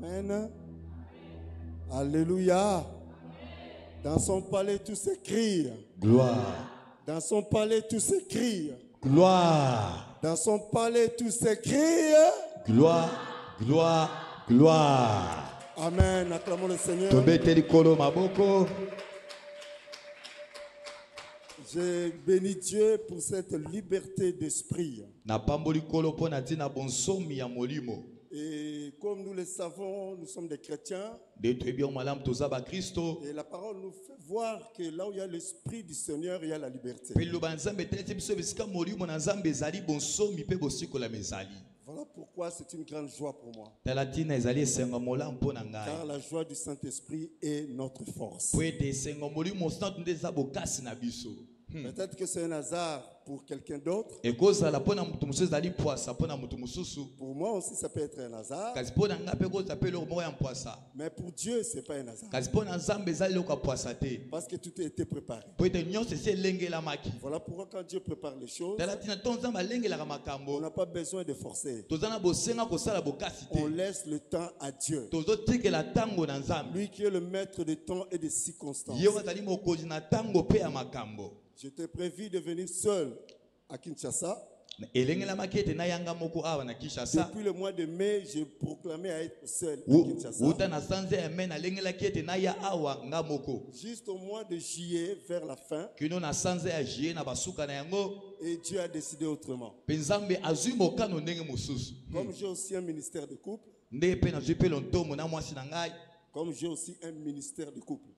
Amen. Alléluia. Dans son palais, tout s'écrit. Gloire. Dans son palais, tout s'écrit. Gloire. Dans son palais, tout s'écrit. Gloire. Gloire. Gloire. Amen. Acclamons le Seigneur. Tobete likolo maboko. Je bénis Dieu pour cette liberté d'esprit. Na pamboli kolo po na tina bonsomi ya molimo. Et comme nous le savons, nous sommes des chrétiens. De bien malam toza ba Kristo. Et la parole nous fait voir que là où il y a l'esprit du Seigneur, il y a la liberté. Pe lo banzambe telete biso bisika molimo na nzambe ezali bonsomi pe bosiko la mezali. Voilà pourquoi c'est une grande joie pour moi. Talatina ezali esenga molam po na ngai. Car la joie du Saint-Esprit est notre force. Po ete esenga molimo santu ndeza bokasi na biso. Peut-être que c'est un hasard pour quelqu'un d'autre. Pour moi aussi, ça peut être un hasard. Mais pour Dieu, ce n'est pas un hasard. Parce que tout a été préparé. Voilà pourquoi quand Dieu prépare les choses, on n'a pas besoin de forcer. On laisse le temps à Dieu. Lui qui est le maître des temps et des circonstances. J'étais prévu de venir seul à Kinshasa. Depuis le mois de mai, j'ai proclamé à être seul à Kinshasa. Juste au mois de juillet, vers la fin, et Dieu a décidé autrement. Comme j'ai aussi un ministère de couple, comme j'ai aussi un ministère de couple.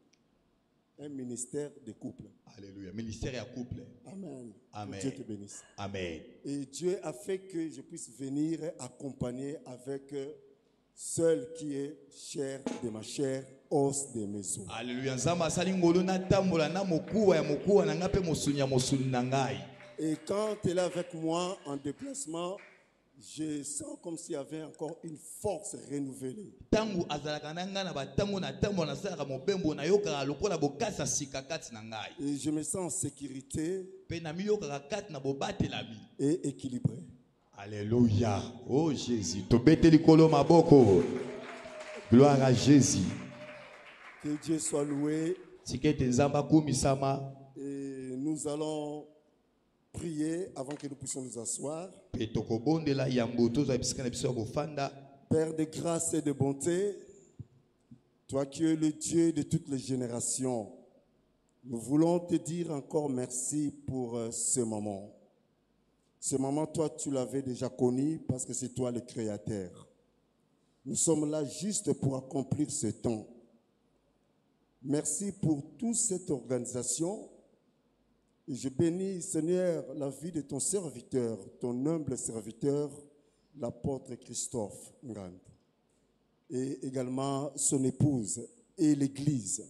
Un ministère de couple. Alléluia. Ministère à couple. Amen. Amen. Que Dieu te bénisse. Amen. Et Dieu a fait que je puisse venir accompagner avec seul qui est chair de ma chair, os de mes os. Alléluia. Nzamba sali ngolo na tambola na mokuwa ya mokuwa na ngape mosunya mosuni na ngai. Et quand elle est avec moi en déplacement, je sens comme s'il y avait encore une force renouvelée. Tangu azalaka na nga na batango na tambo na sala mobembo na yoka lokola bokasa sika kati na ngai. Et je me sens en sécurité Pe na mi yoka kati na bobatelami et équilibré. Alléluia. Oh Jésus. Tobete likolo maboko. Gloire à Jésus. Que Dieu soit loué. Tikete nzamba kumisama. Et nous allons prier avant que nous puissions nous asseoir. Père de grâce et de bonté, toi qui es le Dieu de toutes les générations, nous voulons te dire encore merci pour ce moment. Ce moment, toi, tu l'avais déjà connu parce que c'est toi le Créateur. Nous sommes là juste pour accomplir ce temps. Merci pour toute cette organisation. Et je bénis, Seigneur, la vie de ton serviteur, ton humble serviteur, l'apôtre Christophe Ngand. Et également son épouse et l'église.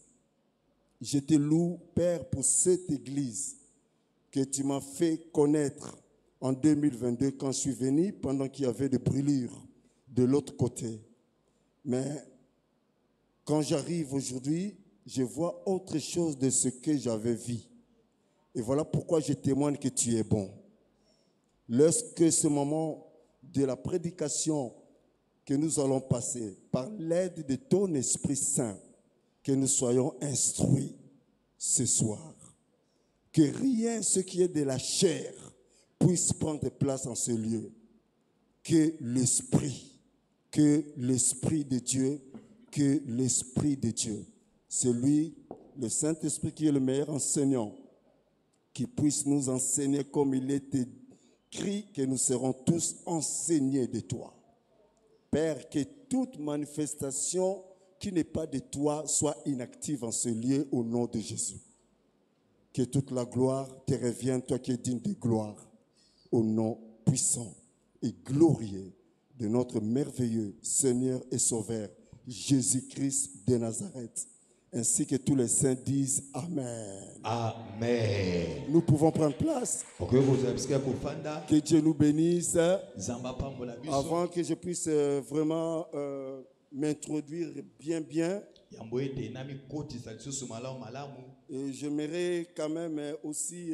Je te loue, Père, pour cette église que tu m'as fait connaître en 2022 quand je suis venu, pendant qu'il y avait des brûlures de l'autre côté. Mais quand j'arrive aujourd'hui, je vois autre chose de ce que j'avais vu. Et voilà pourquoi je témoigne que tu es bon. Lorsque ce moment de la prédication que nous allons passer, par l'aide de ton Esprit Saint, que nous soyons instruits ce soir. Que rien, ce qui est de la chair, puisse prendre place en ce lieu. Que l'Esprit de Dieu, c'est lui, le Saint-Esprit qui est le meilleur enseignant, qui puisse nous enseigner comme il est écrit que nous serons tous enseignés de toi. Père, que toute manifestation qui n'est pas de toi soit inactive en ce lieu au nom de Jésus. Que toute la gloire te revienne, toi qui es digne de gloire, au nom puissant et glorieux de notre merveilleux Seigneur et Sauveur, Jésus-Christ de Nazareth. Ainsi que tous les saints disent Amen. Amen. Nous pouvons prendre place. Que Dieu nous bénisse. Avant que je puisse vraiment m'introduire bien. Et j'aimerais quand même aussi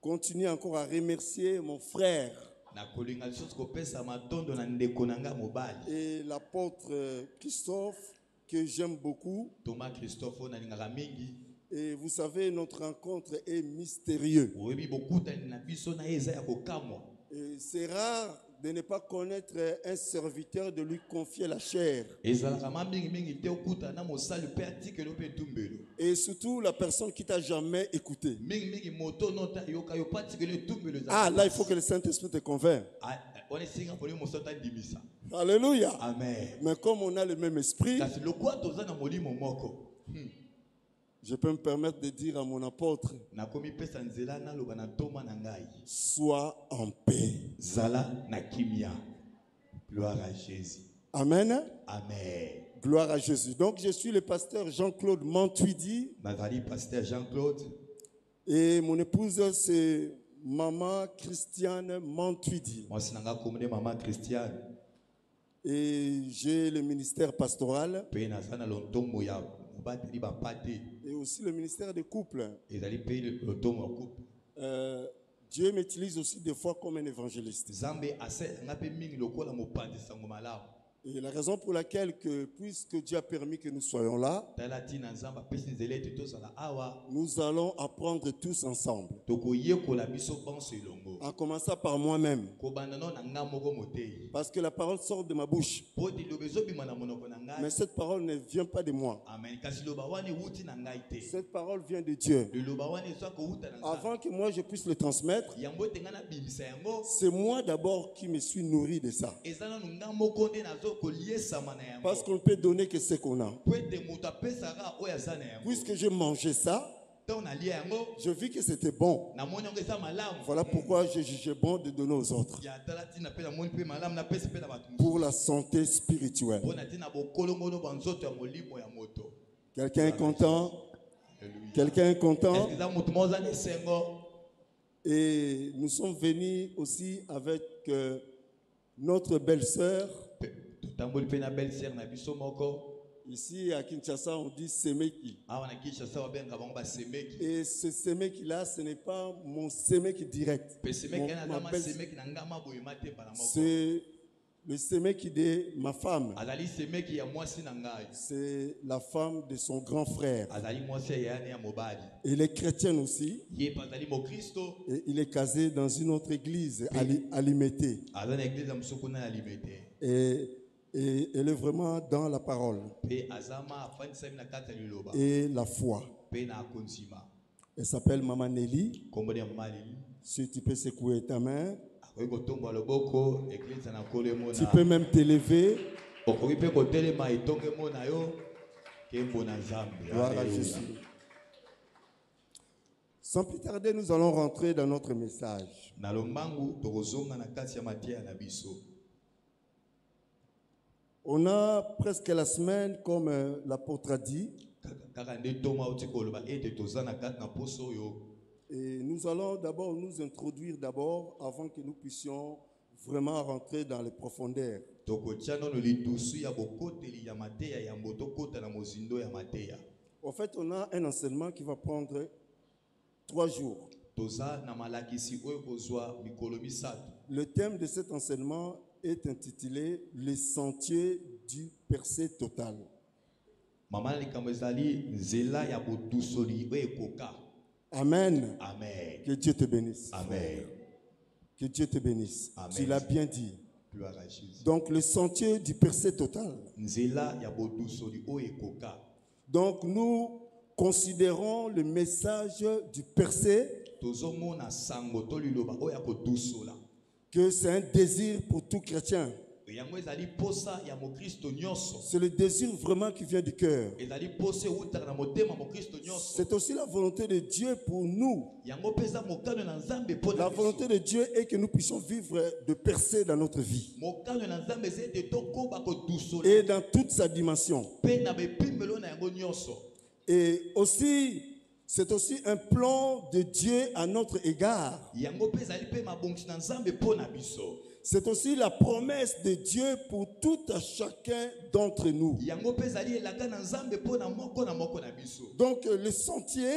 continuer encore à remercier mon frère. nakolinga lisusu kopesa matondo na ndeko nanga mobali. Et l'apôtre Christophe, que j'aime beaucoup. Thomas Christophe onalingaka mingi. Et vous savez, notre rencontre est mystérieuse. Oyebi bokutani na biso na eza ya kokamwa. Et c'est rare de ne pas connaître un serviteur, de lui confier la chair. Ezalaka mingi mingi te okuta na mosali pe atikelo pe tumbelo. Et surtout la personne qui t'a jamais écouté. Mingi mingi moto nota yoka yo patikelo tumbelo. Ah, là il faut que le Saint-Esprit te convainc. On est singa pour moto ndimisa. Alléluia. Amen. Mais comme on a le même esprit, kasi lokwa toza na molimo moko. Je peux me permettre de dire à mon apôtre, sois en paix. Zala na kimia. Gloire à Jésus. Amen. Amen. Gloire à Jésus. Donc je suis le pasteur Jean-Claude Mantuidi. Pasteur Jean-Claude. Et mon épouse c'est Maman Christiane Mantuidi. Moi c'est Maman Christiane. Et j'ai le ministère pastoral. Et aussi le ministère des couples. Dieu m'utilise aussi des fois comme un évangéliste. Et la raison pour laquelle, puisque Dieu a permis que nous soyons là, nous allons apprendre tous ensemble. En commençant par moi-même. Parce que la parole sort de ma bouche. Mais cette parole ne vient pas de moi. Cette parole vient de Dieu. Avant que moi je puisse le transmettre, c'est moi d'abord qui me suis nourri de ça. Parce qu'on ne peut donner que ce qu'on a. Puisque j'ai mangé ça, je vis que c'était bon. Voilà pourquoi je jugeais bon de donner aux autres. Pour la santé spirituelle. Quelqu'un est content? Quelqu'un est content? Et nous sommes venus aussi avec notre belle-sœur. Ici à Kinshasa, on dit Semeki. Et ce Semeki-là, ce n'est pas mon Semeki direct. C'est le Semeki de ma femme. C'est la femme de son grand frère. Et il est chrétien aussi. Et il est casé dans une autre église, à Limete. Et elle est vraiment dans la parole et la foi. Elle s'appelle Maman Nelly. Si tu peux secouer ta main, tu peux même t'élever. Gloire à Jésus. Sans plus tarder, nous allons rentrer dans notre message. On a presque la semaine, comme l'apôtre a dit. Et nous allons d'abord nous introduire avant que nous puissions vraiment rentrer dans les profondeurs. En fait, on a un enseignement qui va prendre 3 jours. Le thème de cet enseignement est intitulé « Les sentiers du percé total ». Amen. Amen. Que Dieu te bénisse. Amen. Que Dieu te bénisse. Amen. Tu l'as bien dit. Gloire à Jésus. Donc le sentier du percé total. Donc nous considérons le message du percé que c'est un désir pour tout chrétien. C'est le désir vraiment qui vient du cœur. C'est aussi la volonté de Dieu pour nous. La volonté de Dieu est que nous puissions vivre de percée dans notre vie. Et dans toute sa dimension. Et aussi, c'est aussi un plan de Dieu à notre égard. C'est aussi la promesse de Dieu pour tout à chacun d'entre nous. Donc le sentier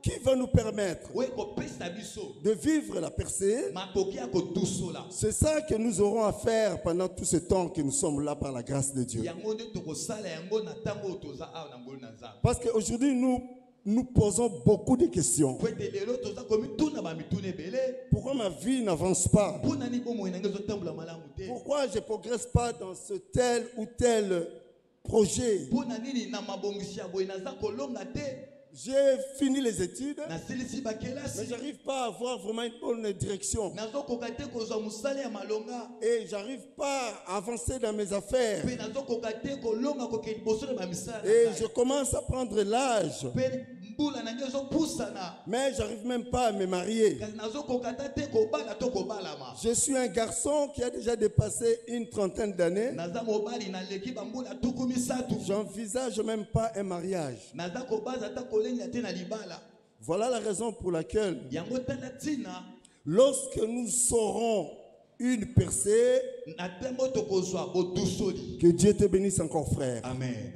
qui va nous permettre oyo ekopesa biso de vivre la percée. makoki ya kodusola. C'est ça que nous aurons à faire pendant tout ce temps que nous sommes là par la grâce de Dieu. yango nde tokosala yango na ntango oyo toza awa na ngolu na Nzambe. Parce qu'aujourd'hui, nous posons beaucoup de questions. po ete lelo toza komituna bamituna ebele. Pourquoi ma vie n'avance pas? mpo nani bomoi nange ezotambola malamu te? Pourquoi je ne progresse pas dans ce tel ou tel projet? mpo na nini na mabongisi ya boye naza kolonga te? J'ai fini les études, nasilisi mais bakelasi je n'arrive pas à avoir vraiment une bonne direction. nazokoka te kozwa mosala ya malonga Et je n'arrive pas à avancer dans mes affaires. mpe nazokoka te kolonga koke liboso na bamisala na Et ngai. je commence à prendre l'âge, mpe mbula nange ezopusana mais je n'arrive même pas à me marier. kasi nazokoka ta te kobala to kobalama. Je suis un garçon qui a déjà dépassé une trentaine d'années. naza mobali naleki bambula tuku misatu. J'envisage même pas un mariage. naza kobaza ata kolenga te na libala. Voilà la raison pour laquelle, yango tala ntina lorsque nous saurons une percée, na ntango tokozwa bodusoli. que Dieu te bénisse encore, frère. Amen.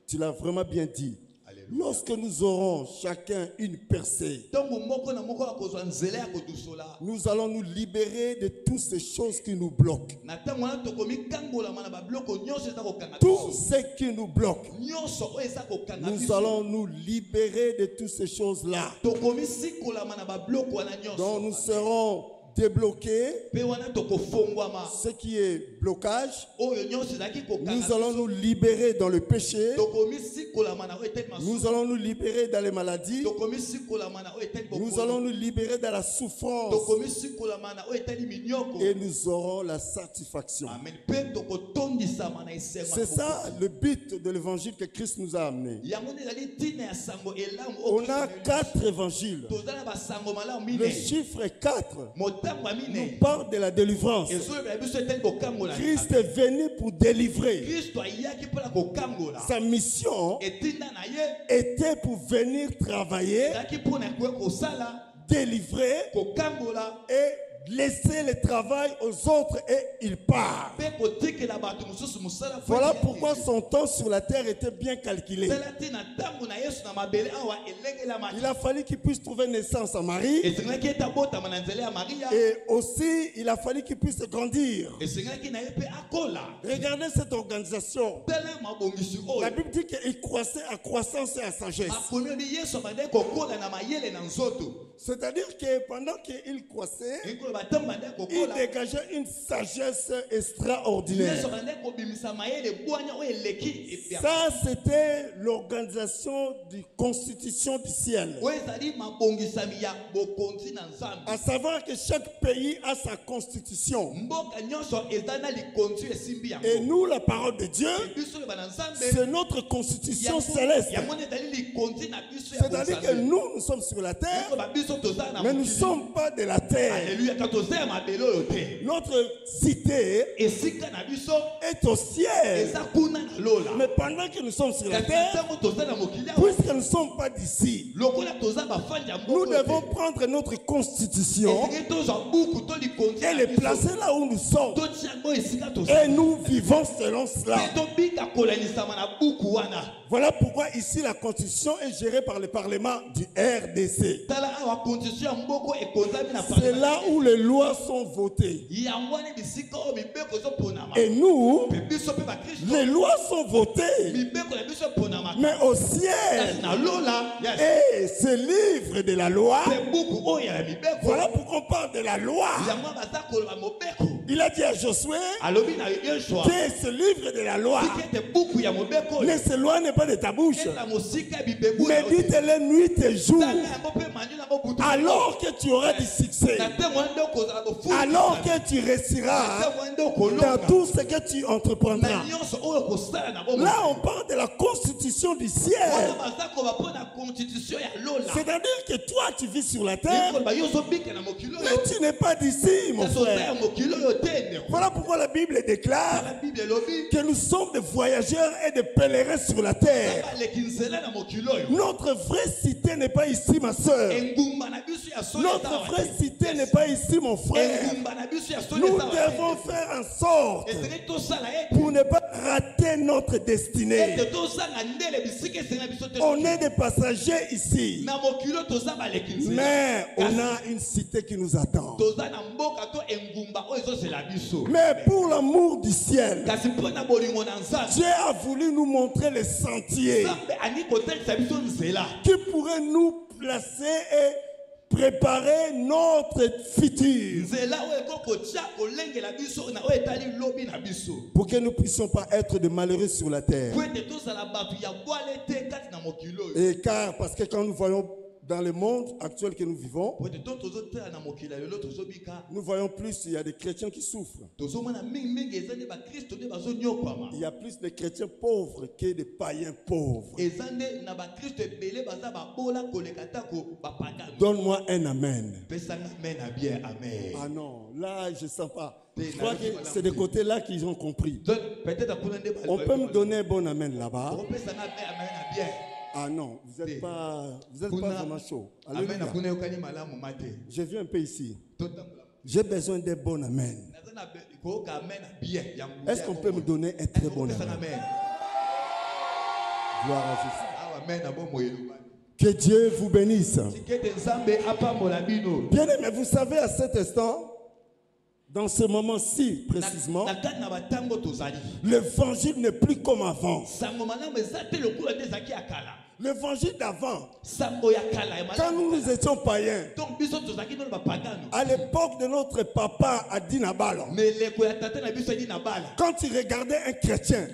Tu l'as vraiment bien dit. Alléluia. Lorsque nous aurons chacun une percée, ntango moko na moko akozwa nzela ya kodusola. nous allons nous libérer de toutes ces choses qui nous bloquent. na ntango wana tokomikambolama na babiloko nyonso eza kokanga Tout biso. ce qui nous bloque, nyonso oyo eza kokanga nous biso. allons nous libérer de toutes ces choses-là. tokomisikolama na babiloko wana Donc nous nyonso. serons débloqués. mpe wana tokofongwama. Ce qui est blocage, oyo nyonso ezalaki kokanga nous allons biso. nous libérer dans le péché. tokomisikolama na oyo etali Nous masumu. allons nous libérer dans les maladies. tokomisikolama na oyo etali Nous allons nous libérer dans la souffrance. tokomisikolama na oyo etali minyoko. Et nous aurons la satisfaction. amen. mpe tokotondisama na esengo na C'est ça bokosi. le but de l'évangile que Christ nous a amené. yango nde ezali ntina ya sango elamu On a 4 évangiles. toza na basango malamu Le mine. chiffre 4 motango ya nous mine parle de la délivrance. ezolobela biso etali kokambola. Christ est venu pour délivrer. kristo ayaki mpona kokambola. Sa mission etinda na ye était pour venir travailler, ezalaki mpona koya kosala délivrer kokambola et laisser le travail aux autres et il part. mpe kotikela bato mosusu mosala. Voilà pourquoi son temps sur la terre était bien calculé. tala te na ntango na yesu na mabele awa elengelamaki. Il a fallu qu'il puisse trouver naissance à Marie esengelaki ete abotama na nzela ya maria. et aussi il a fallu qu'il puisse grandir. esengelaki na ye mpe akola. Regardez cette organisation. tala mabongisi La oyo Bible dit qu'il croissait à croissance et à sagesse. makomi obi yesu abandaki kokola na mayele na nzoto. C'est-à-dire que pendant qu'il croissait, ekolo batango bandaki il kokola. dégageait une sagesse yesu extraordinaire. abandaki kobimisa mayele bwanya oyo eleki epia. Ça, c'était l'organisation de constitution du ciel. oyo ezali mabongisami ya bokonzi na nzambe. À savoir que chaque pays a sa constitution. mboka nyonso eza na likonzi esimbi yango. Et nous, la parole de Dieu, biso oyo bana nzambe c'est notre constitution céleste. yango nde ezali likonzi na biso ya C'est-à-dire que nous sommes sur la terre, Biso babiso toza na mais nous ne mokili. sommes pas de la terre. Alléluia, ka toza ya mabele oyo te. Notre cité esika na biso est au ciel. eza kuna na lola. Mais pendant que nous sommes sur la kasi terre, ntango toza na mokili awa, puisque nous ne sommes pas d'ici, lokola toza bafandi ya nous mboka devons prendre notre constitution esenge tozwa buku to likonzi et na les biso. placer là où nous sommes. totia yango esika toza. Et nous vivons selon cela. mpe tobika kolanisama na buku wana. Voilà pourquoi ici la constitution est gérée par le Parlement du RDC. tala awa constitution ya mboko ekonzami na C'est là où les lois sont votées. yango wana bisika oyo mibeko ezoponama. Et nous, mpe biso mpe bakristo les lois sont votées. mibeko na biso eponamaka. Mais au kasi ciel, na lola ya et ce livre de la loi, mpe buku oyo ya mibeko. voilà pourquoi on parle de la loi. yango baza koloba mobeko. Il a dit à Josué alobi na yoshua que ce livre de la loi tika ete buku ya mobeko ne s'éloigne pas de ta bouche. eza mosika ya bibebu Médite-le nuit et jour. tanga yango mpe manyu nango butu. Alors que tu auras du succès. na ntango wana nde okozala kofuta. Alors que tu na réussiras ntango wana nde dans okolonga tout ce que tu entreprendras. na nyonso oyo okosala na bomoi. Là, on parle de la constitution du wana ciel. baza koba mpo na constitution ya lola. C'est-à-dire que toi, tu vis sur la terre, ekoloba yo ozobika na mokili oyo mais tu n'es pas d'ici, mon kasi oza ya frère. mokili oyo te ndeko. Voilà pourquoi la Bible déclare la bible elobi que nous sommes des voyageurs et des pèlerins sur la terre. baleki nzela na mokili oyo. Notre vraie cité n'est pas ici, ma soeur. engumba na biso ya solo Notre vraie cité n'est pas ici, ici, mon frère, nous devons faire en sorte pour ne pas rater notre destinée. On est des passagers ici, mais on a une cité qui nous attend. Mais pour l'amour du ciel, Dieu a voulu nous montrer les sentiers qui pourraient nous placer et préparer notre futur, pour que nous ne puissions pas être de malheureux sur la terre. Et parce que quand nous voyons dans le monde actuel que nous vivons, nous voyons plus, il y a des chrétiens qui souffrent. Il y a plus de chrétiens pauvres que de païens pauvres. Donne-moi un amen. Ah non, là je ne sens pas. Je crois que c'est de côté là qu'ils ont compris. On peut me donner un bon amen là-bas? Ah non, vous n'êtes pas vraiment chaud. Alléluia. Je viens un peu ici. J'ai besoin d'un bon amen. Est-ce qu'on peut me donner un très bon amen? Gloire à Jésus. Que Dieu vous bénisse. Bien aimé, vous savez, à cet instant, dans ce moment-ci précisément, l'évangile n'est plus comme avant. L'évangile d'avant, quand nous étions païens, à l'époque de notre papa Adi Nabalo, quand il regardait un chrétien,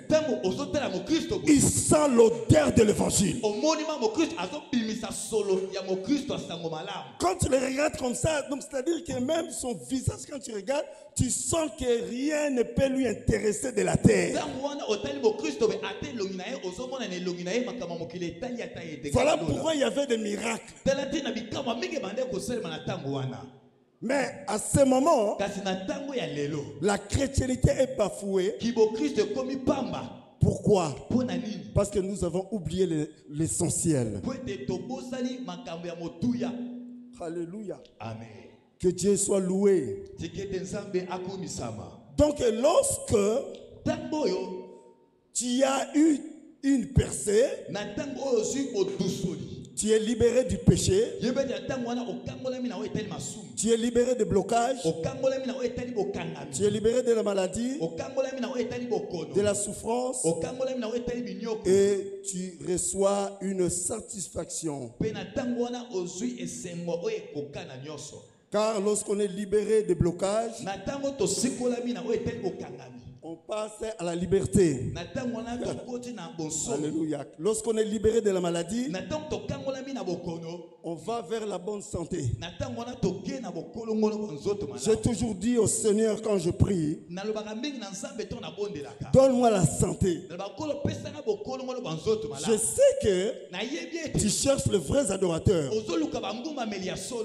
il sent l'odeur de l'évangile. Quand tu le regardes comme ça, donc c'est-à-dire que même son visage, quand tu regardes, tu sens que rien ne peut lui intéresser de la terre. Voilà pourquoi il y avait des miracles. Mais à ce moment, la chrétienté est bafouée. Pourquoi? Parce que nous avons oublié l'essentiel. Alléluia. Amen. Que Dieu soit loué. Donc lorsque tu as eu une percée, tu es libéré du péché, tu es libéré de blocage, tu es libéré de la maladie, de la souffrance, et tu reçois une satisfaction. Car lorsqu'on est libéré de blocage, on passe à la liberté. Alléluia. Lorsqu'on est libéré de la maladie, on va vers la bonne santé. J'ai toujours dit au Seigneur quand je prie, donne-moi la santé. Je sais que tu cherches les vrais adorateurs,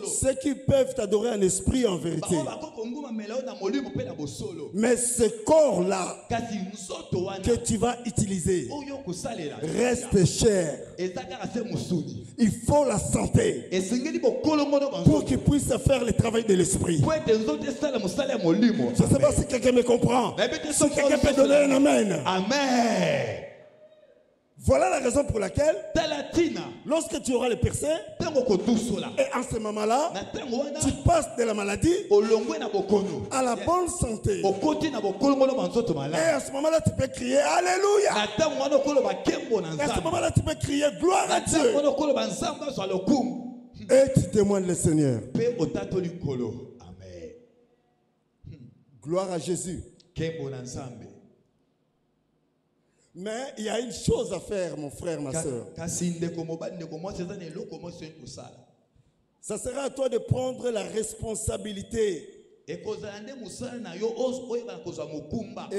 ceux qui peuvent t'adorer en esprit et en vérité. Mais ce corps-là que tu vas utiliser reste cher. Il faut la santé pour qu'il puisse faire le travail de l'esprit. Je ne sais pas si quelqu'un me comprend. Si quelqu'un peut donner un amen. Amen. Voilà la raison pour laquelle, lorsque tu auras le percé, et en ce moment-là, tu passes de la maladie à la bonne santé. Et à ce moment-là, tu peux crier Alléluia. Et à ce moment-là, tu peux crier gloire à Dieu. Et tu témoignes le Seigneur. Amen. Gloire à Jésus. Mais il y a une chose à faire, mon frère, ma soeur. Ça sera à toi de prendre la responsabilité. Et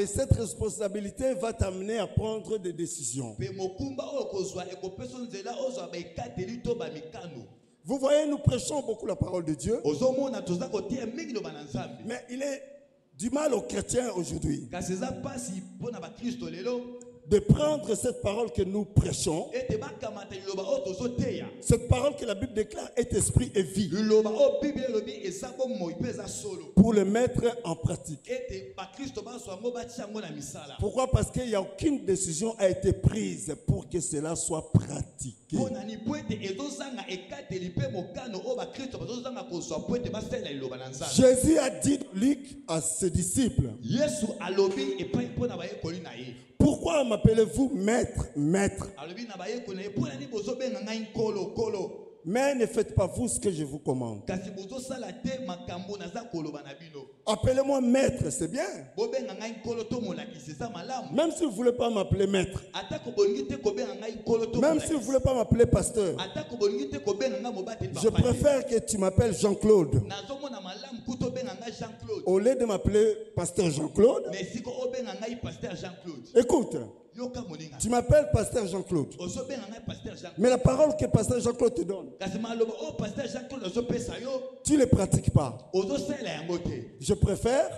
cette responsabilité va t'amener à prendre des décisions. Vous voyez, nous prêchons beaucoup la parole de Dieu. Mais il est du mal aux chrétiens aujourd'hui. de prendre cette parole que nous prêchons, cette parole que la Bible déclare est esprit et vie, pour le mettre en pratique. Pourquoi? Parce qu'il n'y a aucune décision a été prise pour que cela soit pratiqué. Jésus a dit Luc à ses disciples, pourquoi m'appelez-vous maître, maître? Mais ne faites pas vous ce que je vous commande. Appelez-moi maître, c'est bien. Même si vous ne voulez pas m'appeler maître, même si vous ne voulez pas m'appeler pasteur, je préfère que tu m'appelles Jean-Claude. Au lieu de m'appeler pasteur Jean-Claude, écoute, tu m'appelles pasteur Jean-Claude, mais la parole que pasteur Jean-Claude te donne, tu ne les pratiques pas. Je préfère,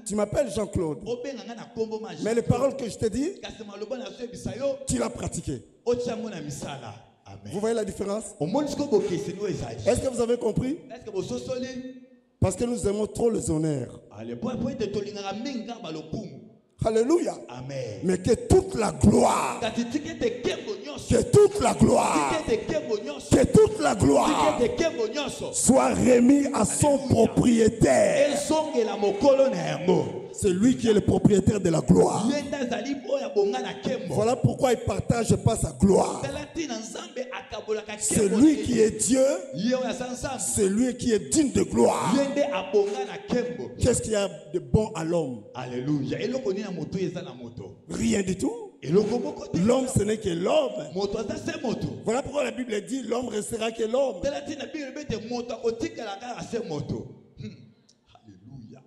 tu m'appelles Jean-Claude, mais les paroles que je te dis, tu l'as pratiqué. Vous voyez la différence? Est-ce que vous avez compris? Parce que nous aimons trop les honneurs. Alléluia. Amen. Mais que toute la gloire, que toute la gloire soit remise à son propriétaire. C'est lui qui est le propriétaire de la gloire. Voilà pourquoi il ne partage pas sa gloire. C'est lui qui est Dieu. C'est lui qui est digne de gloire. Qu'est-ce qu'il y a de bon à l'homme? Alléluia. Rien du tout. L'homme, ce n'est que l'homme. Voilà pourquoi la Bible dit l'homme restera que l'homme. Alléluia.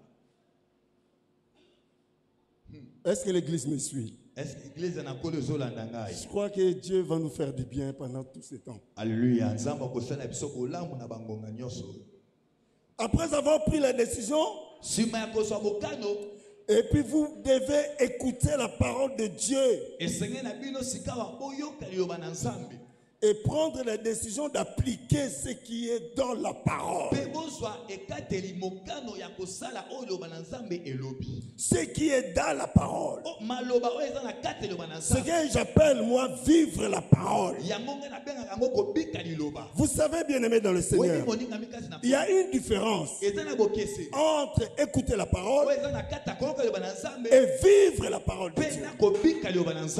Est-ce que l'église me suit? Je crois que Dieu va nous faire du bien pendant tout ce temps. Alléluia. Après avoir pris la décision, et puis vous devez écouter la parole de Dieu et prendre la décision d'appliquer ce qui est dans la parole. Ce qui est dans la parole. Ce que j'appelle moi vivre la parole. Vous savez, bien aimé dans le Seigneur, il y a une différence entre écouter la parole et vivre la parole de Dieu.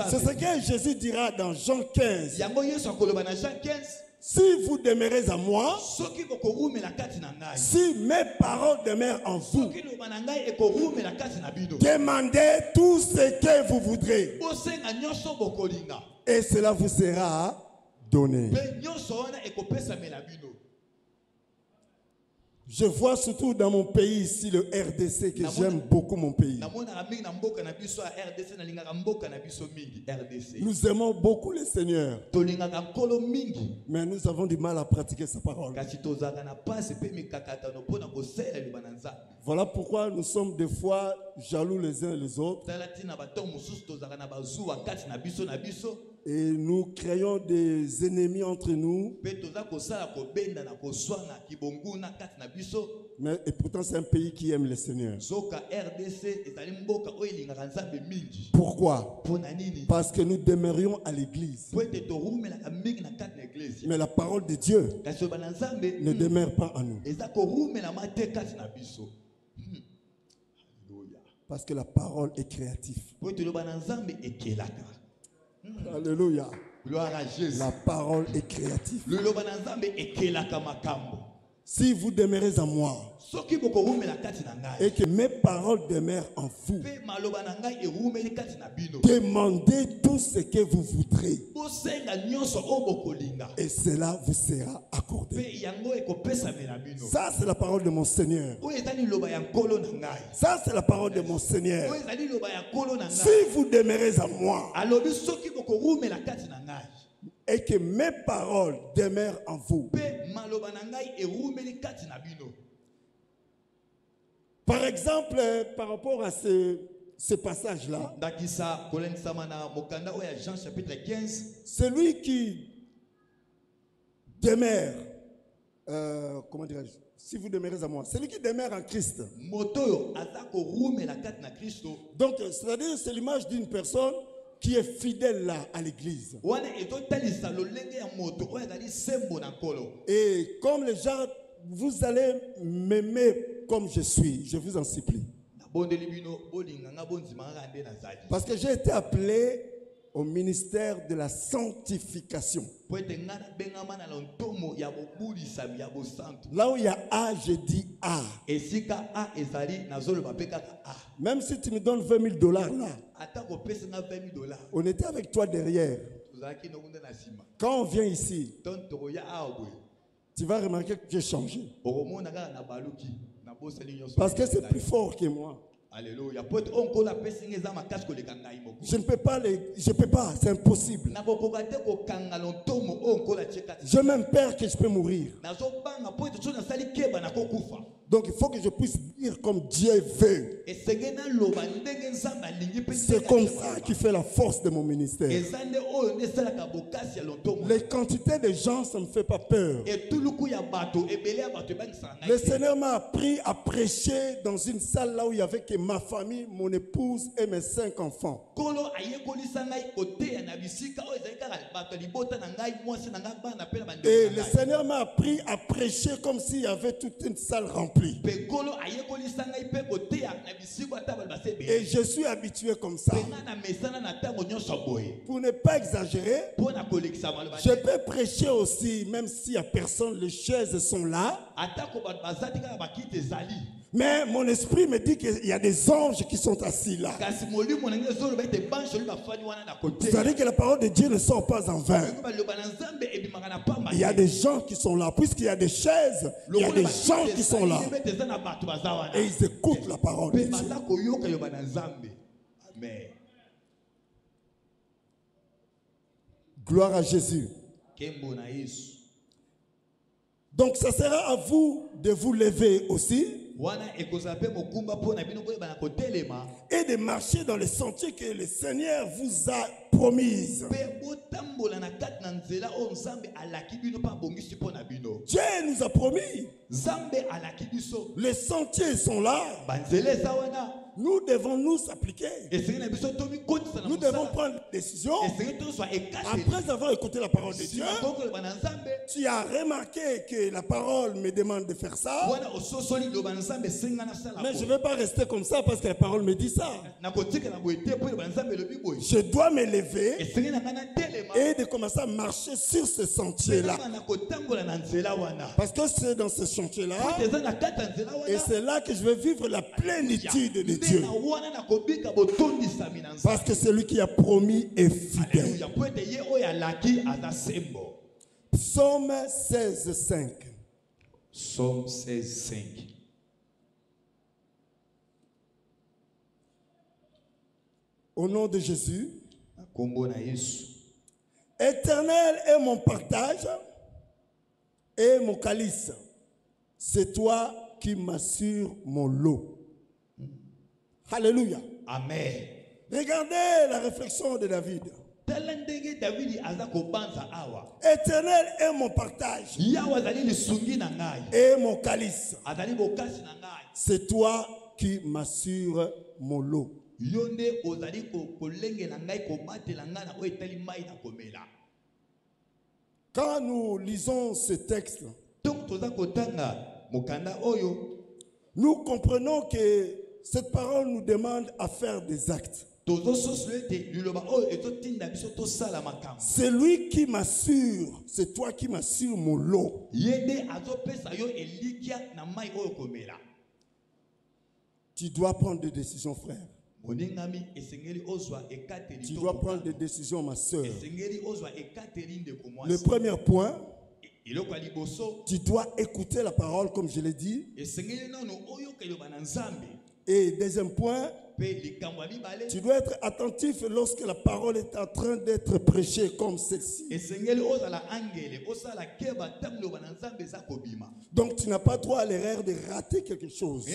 C'est ce que Jésus dira dans Jean 15. Si vous demeurez à moi, si mes paroles demeurent en vous, demandez tout ce que vous voudrez et cela vous sera donné. Je vois surtout dans mon pays ici, le RDC, que j'aime beaucoup mon pays. Nous aimons beaucoup le Seigneur, mais nous avons du mal à pratiquer sa parole. Voilà pourquoi nous sommes des fois jaloux les uns les autres et nous créons des ennemis entre nous. Mais, et pourtant c'est un pays qui aime le Seigneur. Pourquoi? Parce que nous demeurions à l'église. Mais la parole de Dieu ne demeure pas en nous. Parce que la parole est créative. Alléluia. Gloire à Jésus. La parole est créative. Si vous demeurez en moi et que mes paroles demeurent en vous, demandez tout ce que vous voudrez et cela vous sera accordé. Ça, c'est la parole de mon Seigneur. Ça, c'est la parole de mon Seigneur. Si vous demeurez en moi et que mes paroles demeurent en vous. Par exemple, par rapport à ce passage-là, ndakisa kolendisama na mokanda oya Jean chapitre 15. celui qui demeure, comment dirais-je, si vous demeurez à moi, celui qui demeure en Christ. Motoyo azako rume la kat na Kristo. Donc, c'est-à-dire, c'est l'image d'une personne qui est fidèle là à l'église. Wana eto talisa lolenge ya moto oya dali sembo na kolo. Et comme les gens, vous allez m'aimer comme je suis, je vous en supplie. Parce que j'ai été appelé au ministère de la sanctification. Là où il y a A, je dis A. Même si tu me donnes $20 là, on était avec toi derrière. Quand on vient ici, tu vas remarquer que j'ai changé. Parce que c'est plus fort que moi. Alléluia. Je ne peux pas, c'est impossible. Je même peur que je peux mourir. Donc il faut que je puisse dire comme Dieu veut. C'est comme ça qui fait la force de mon ministère. Les quantités de gens, ça ne me fait pas peur. Le Seigneur m'a appris à prêcher dans une salle là où il y avait que ma famille, mon épouse et mes 5 enfants. Et le Seigneur m'a appris à prêcher comme s'il y avait toute une salle remplie. Et je suis habitué comme ça. Pour ne pas exagérer, je peux prêcher aussi, même s'il n'y a personne, les chaises sont là. Mais mon esprit me dit qu'il y a des anges qui sont assis là. C'est-à-dire que la parole de Dieu ne sort pas en vain. Il y a des gens qui sont là. Puisqu'il y a des chaises, il y a des gens qui sont là. Et ils écoutent la parole de Dieu. Gloire à Jésus. Donc ça sera à vous de vous lever aussi et de marcher dans les sentiers que le Seigneur vous a promis. Dieu nous a promis. Les sentiers sont là. Nous devons nous appliquer. Nous devons prendre des décisions. Après avoir écouté la parole de Dieu, tu as remarqué que la parole me demande de faire ça. Mais je ne vais pas rester comme ça parce que la parole me dit ça. Je dois me lever et de commencer à marcher sur ce sentier-là. Parce que c'est dans ce sentier-là et c'est là que je vais vivre la plénitude de Dieu. Parce que celui qui a promis est fidèle. Psaume 16:5. Psaume 16:5. Au nom de Jésus. Éternel est mon partage et mon calice. C'est toi qui m'assures mon lot. Alléluia. Amen. Regardez la réflexion de David. Éternel est mon partage et mon calice. C'est toi qui m'assures mon lot. Quand nous lisons ce texte, nous comprenons que cette parole nous demande à faire des actes. C'est lui qui m'assure, c'est toi qui m'assures mon lot. Tu dois prendre des décisions, frère. Tu dois prendre des décisions, ma soeur. Le premier point, tu dois écouter la parole comme je l'ai dit. Et deuxième point, Tu dois être attentif lorsque la parole est en train d'être prêchée comme celle-ci. Donc tu n'as pas droit à l'erreur de rater quelque chose.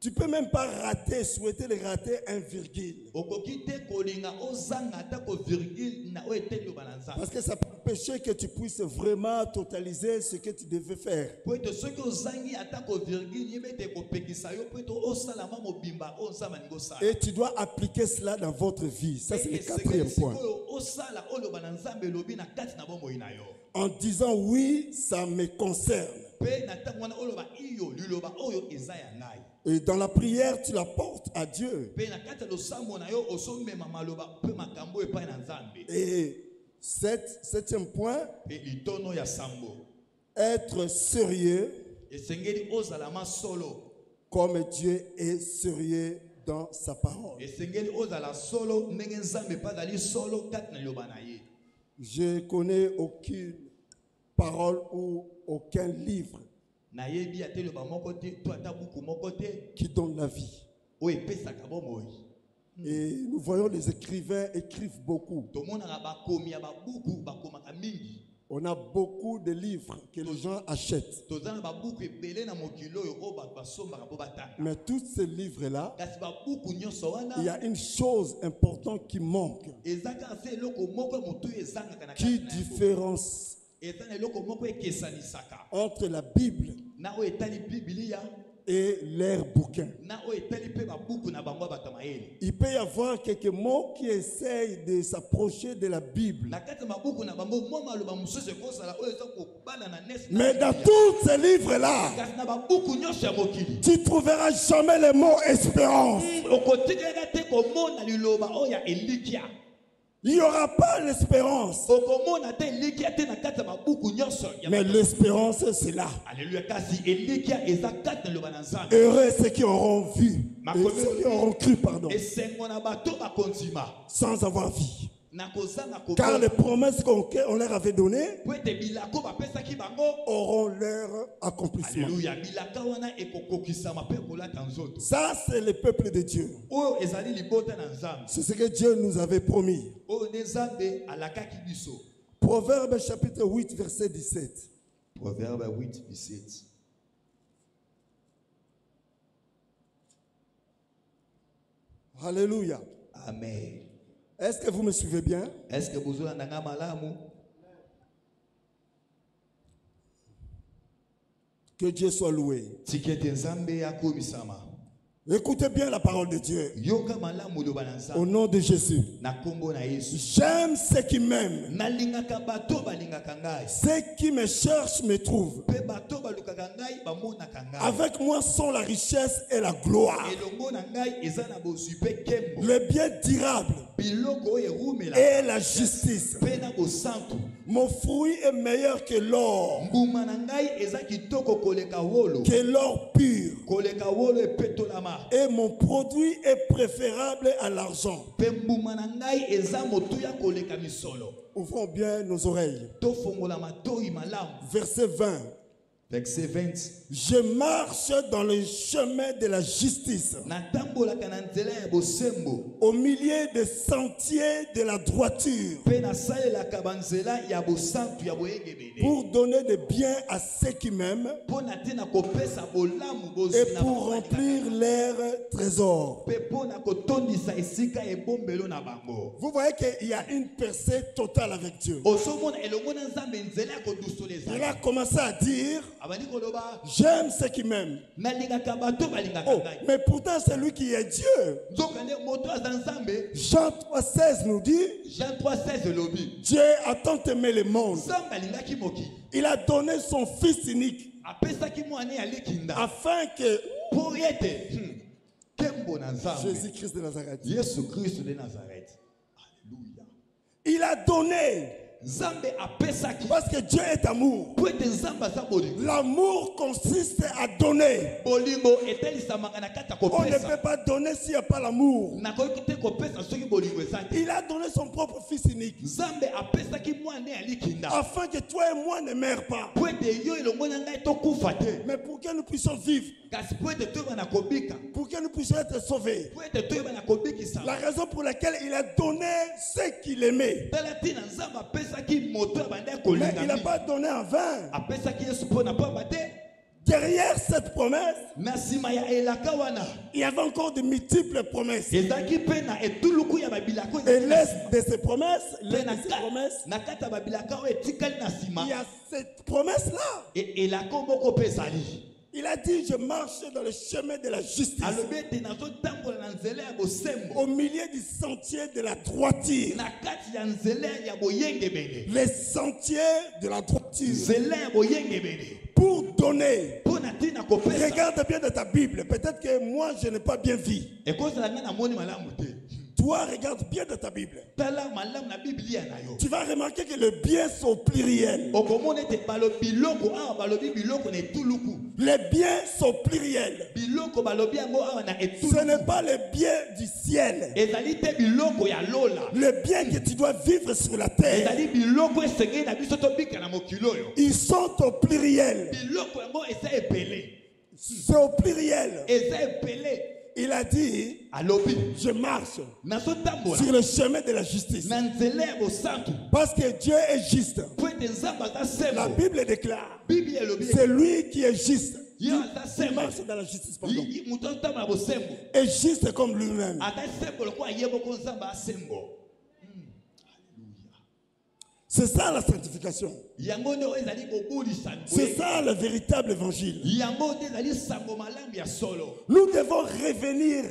Tu peux même pas rater, souhaiter de rater un virgule. Parce que ça peut empêcher que tu puisses vraiment totaliser ce que tu devais faire. Et tu dois appliquer cela dans votre vie. Ça, c'est le quatrième point. En disant oui, ça me concerne. Et dans la prière, tu la portes à Dieu. Et septième point, être sérieux comme Dieu est sérieux dans sa parole. Je connais aucune parole ou aucun livre qui donne la vie. Et nous voyons les écrivains écrivent beaucoup. On a beaucoup de livres que les gens achètent. Mais tous ces livres-là, il y a une chose importante qui manque, qui différencie entre la Bible et leurs bouquins. Il peut y avoir quelques mots qui essayent de s'approcher de la Bible. Mais dans tous ces livres-là, tu ne trouveras jamais le mot espérance. Il n'y aura pas l'espérance. Mais l'espérance, c'est là. Heureux ceux qui auront vu, ceux qui auront cru, pardon, sans avoir vie. Car les promesses qu'on leur avait données auront leur accomplissement. Ça, c'est le peuple de Dieu. C'est ce que Dieu nous avait promis. Proverbe chapitre 8, verset 17. Proverbe 8, 17. Alléluia. Amen. Est-ce que vous me suivez bien? Est-ce que vous avez un malamu? Que Dieu soit loué. Écoutez bien la parole de Dieu. Au nom de Jésus. J'aime ceux qui m'aiment. Ceux qui me cherchent me trouvent. Avec moi sont la richesse et la gloire. Le bien durable et la justice. Mon fruit est meilleur que l'or. Que l'or pur. Et mon produit est préférable à l'argent. Ouvrons bien nos oreilles. Verset 20. Verset 20. Je marche dans le chemin de la justice, au milieu des sentiers de la droiture, pour donner des biens à ceux qui m'aiment et pour remplir leurs trésors. Vous voyez qu'il y a une percée totale avec Dieu. Il a commencé à dire: j'aime ceux qui m'aiment. Oh, mais pourtant c'est lui qui est Dieu. Jean 3,16 nous dit: Dieu a tant aimé le monde, il a donné son fils unique, afin que Jésus-Christ de Nazareth. Alléluia. Il a donné Nzambe apesaki. Parce que Dieu est amour. Po ete Nzambe aza bolingo. L'amour consiste à donner. Bolingo etelisamaka na kati ya On ne kopesa. peut pas donner s'il n'y a pas l'amour. Nakoki te kopesa soki bolingo eza te. Il a donné son propre fils unique. Nzambe apesaki mwana ya likinda. Afin que toi et moi ne meurent pas. Po ete yo elongo na ngai tokufa te. Mais pour que nous puissions vivre. Kasi po ete toyeba na kobika. Pour que nous puissions être sauvés. Po ete toyeba na kobikisa. La raison pour laquelle il a donné ce qu'il aimait. Tala tina Nzambe apesaki moto ya banda Mais kolinga. il n'a pas donné en vain. Apesaki Yesu po na pamba te. Derrière cette promesse, Na sima ya elaka wana. il y avait encore de multiples promesses. Ezaki pe na etuluku ya babilako. Et l'un de ces promesses, na kata babilaka o etikali na sima. il y a cette promesse-là. Et elaka moko pe ezali. Il a dit, je marche dans le chemin de la justice. Alobi ete nazotambola na nzela ya bosembo. Au milieu du sentier de la droiture. Na kati ya nzela ya boyengebele. Les sentiers de la droiture. Nzela ya boyengebele. Pour donner. Po na tina kopesa. Regarde bien dans ta Bible. Peut-être que moi, je n'ai pas bien vu. Ekozala nga na moni malamu te. Toi, regarde bien dans ta Bible. Tala malamu na Biblia na yo. Tu vas remarquer que le bien sont pluriels. Okomona ete balobi biloko awa balobi biloko na etuluku. Les biens sont pluriels. Biloko balobi yango awa na etuluku. Ce n'est pas le bien du ciel. Ezali te biloko ya lola. Le bien que tu dois vivre sur la terre. Ezali biloko esengeli na biso tobika na mokili oyo. Ils sont au pluriel. Biloko yango eza epele. C'est au pluriel. Eza epele. Il a dit, alobi je marche nazotambola sur le chemin de la justice. na nzela ya bosantu. Parce que Dieu est juste. Po ete Nzambe aza La sembo. Bible déclare, Biblia elobi c'est lui qui est juste. yo aza Il sembo. marche dans la justice, pardon. Moto azotambola bosembo. Et juste comme lui-même. Aza sembo lokola ye moko Nzambe asembo. C'est ça la sanctification. Yango nde ezali kobulisa C'est ça le véritable évangile. yango nde ezali sango malamu ya solo. Nous devons revenir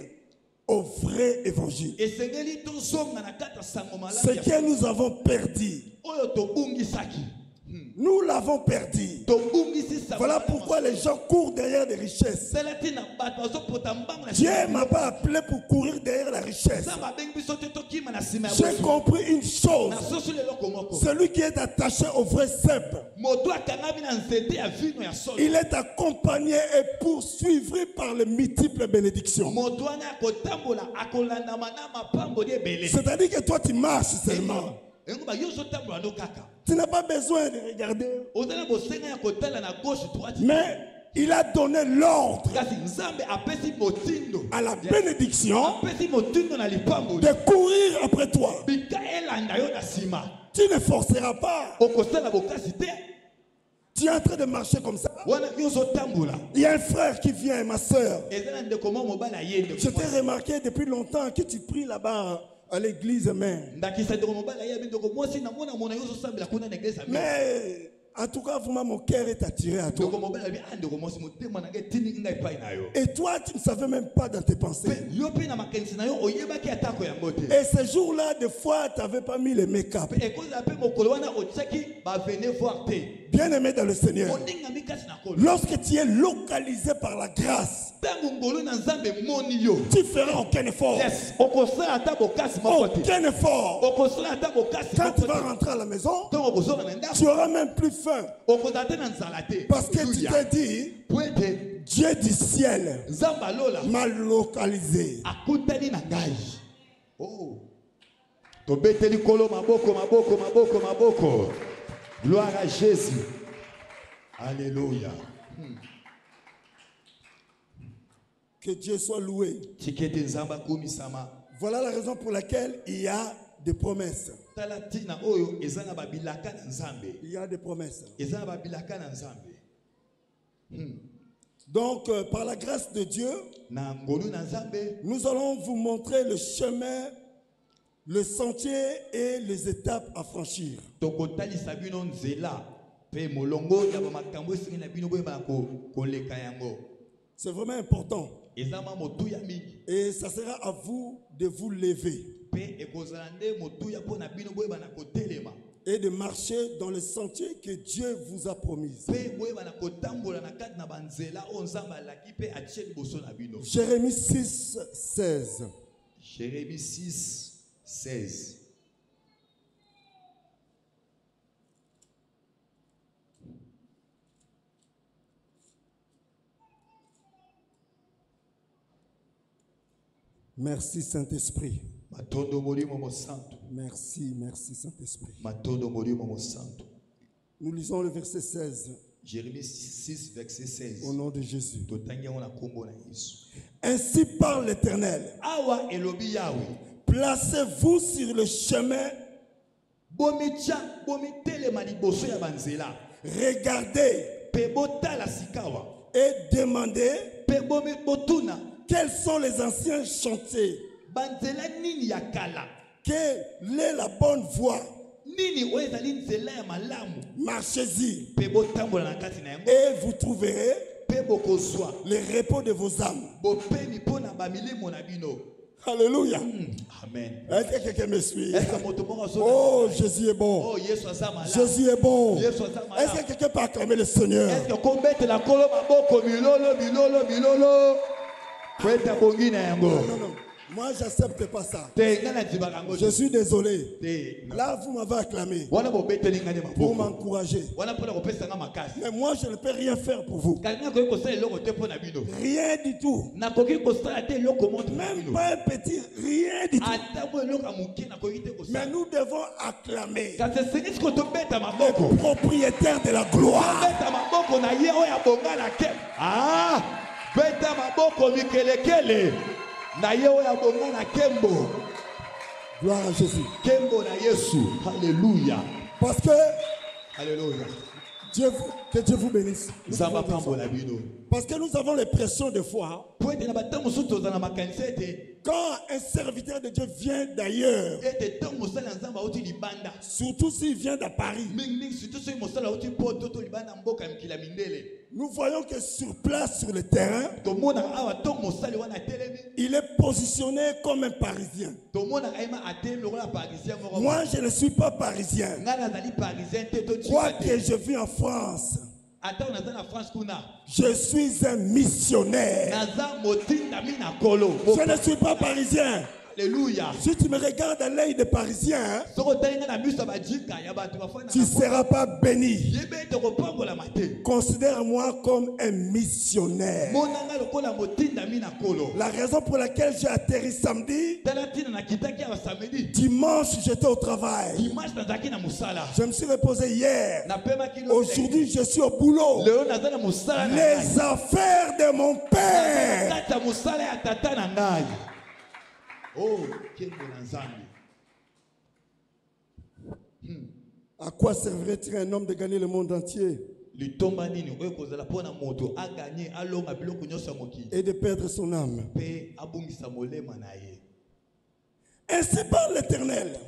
au vrai évangile. Esengeli tozonga na kati ya sango Ce malamu ya que nous avons perdu, oyo tobungisaki. nous l'avons perdu. Tobungisi sango Voilà malamu. pourquoi les gens courent derrière des richesses. Sala tina bato bazopota mbango na Dieu sima ya ne m'a pas appelé pour courir derrière la richesse. Nzambe abengi biso te tokima na sima ya J'ai bosu. compris une chose. Na soso leloko moko. Celui qui est attaché au vrai cep, Moto akangami na nzete ya vino ya solo. il est accompagné et poursuivi par les multiples bénédictions. Moto wana akotambola akolandama na mapamboli ebele. C'est-à-dire que toi, tu marches seulement. Engo ba yo zotambola ndo kaka. Tu n'as pas besoin de regarder. Ozala bosenga ya kotala na gauche droite. Mais il a donné l'ordre Kasi Nzambe apesi motindo. à la bénédiction Apesi motindo na lipamboli. de courir après toi. Bika elanda yo na sima. Tu ne forceras pas. Okosala bokasi te. Tu es en train de marcher comme ça. Wana yo zotambola. Il y a un frère qui vient, ma soeur. Ezala ndeko mo mobala yende. Je t'ai remarqué depuis longtemps que tu pries là-bas à l'église même. Ndakisa ndeko mobala yende ndeko mwasi na mona mona yo zosambela kuna na église. Mais en tout cas, vraiment, mon cœur est attiré à toi. Ndeko mobala bi andeko mwasi motema na ngai tini ngai pai na yo. Et toi, tu ne savais même pas dans tes pensées. Pe yo pe na makenzi na yo oyebaki atako yango te. Et ce jour-là, des fois, tu n'avais pas mis le make-up. Pe ekoza pe mokolo wana otsaki ba venez voir te. Bien-aimé dans le Seigneur, Oninga mikasi na kolo. lorsque tu es localisé par la grâce, Tango ngolo na Nzambe moni yo. tu feras aucun effort. Yes, okosala ata bokasi moko te. Aucun effort. Okosala ata bokasi Quand tu moko vas te. rentrer à la maison, Tango kozonga na ndako. tu auras même plus faim. Okozala te na nzala te. Parce que tu t'es dit, Po ete Dieu du ciel Nzambe alola m'a localisé. akutani na ngai. Oh. Tobeteli kolo maboko maboko maboko maboko. Gloire à Jésus. Alléluia. Que Dieu soit loué. Tikete Nzamba kumisama. Voilà la raison pour laquelle il y a des promesses. Talatina oyo ezana babilaka na Nzambe. Il y a des promesses. Ezana babilaka na Nzambe. Donc, par la grâce de Dieu, Na ngolu na Nzambe. nous allons vous montrer le chemin, le sentier et les étapes à franchir. Tokotalisa bino nzela. Pe molongo ya bamakambo esingi na bino boye ba koleka yango. C'est vraiment important. Ezama motu ya mingi. Et ça sera à vous de vous lever Pe ekozala nde motu ya pona bino boye bana kotelema. et de marcher dans le sentier que Dieu vous a promis. Pe boye bana kotambola na kati na banzela o Nzambe alaki pe atie liboso na bino. Jérémie 6, 16. Jérémie 6, 16. Merci Saint-Esprit. Matondo molimo mo santo. Merci, merci Saint-Esprit. Matondo molimo mo santo. Nous lisons le verset 16. Jérémie 6, verset 16. Au nom de Jésus. Ainsi parle l'Éternel. Awa elobi Yahweh. Placez-vous sur le chemin. Regardez et demandez quels sont les anciens chantiers. Quelle est la bonne voie? Marchez-y et vous trouverez le repos de vos âmes. Alléluia. Amen. Est-ce que quelqu'un me suit? Oh, Jésus est bon. Jésus est bon. Est-ce que quelqu'un peut acclamer le Seigneur? Non. Moi, j'accepte pas ça. Je suis désolé. Là, vous m'avez acclamé pour m'encourager. Mais moi, je ne peux rien faire pour vous. Rien du tout. Même pas un petit, rien du tout. Mais nous devons acclamer le propriétaire de la gloire. Gloire à Jésus. Alléluia. Parce que Alléluia. Que Dieu vous bénisse. Parce que nous avons l'impression de foi. Quand un serviteur de Dieu vient d'ailleurs, surtout s'il vient de Paris, nous voyons que sur place, sur le terrain, il est positionné comme un Parisien. Moi, je ne suis pas parisien. Quoique je vis en France, je suis un missionnaire. Je ne suis pas parisien. Alléluia. Si tu me regardes à l'œil de parisien, tu ne seras pas béni. Considère-moi comme un missionnaire. La raison pour laquelle j'ai atterri samedi, dimanche j'étais au travail. Je me suis reposé hier. Aujourd'hui je suis au boulot. Les affaires de mon père. Oh, à quoi servirait-il un homme de gagner le monde entier et de perdre son âme? Ainsi parle l'Éternel.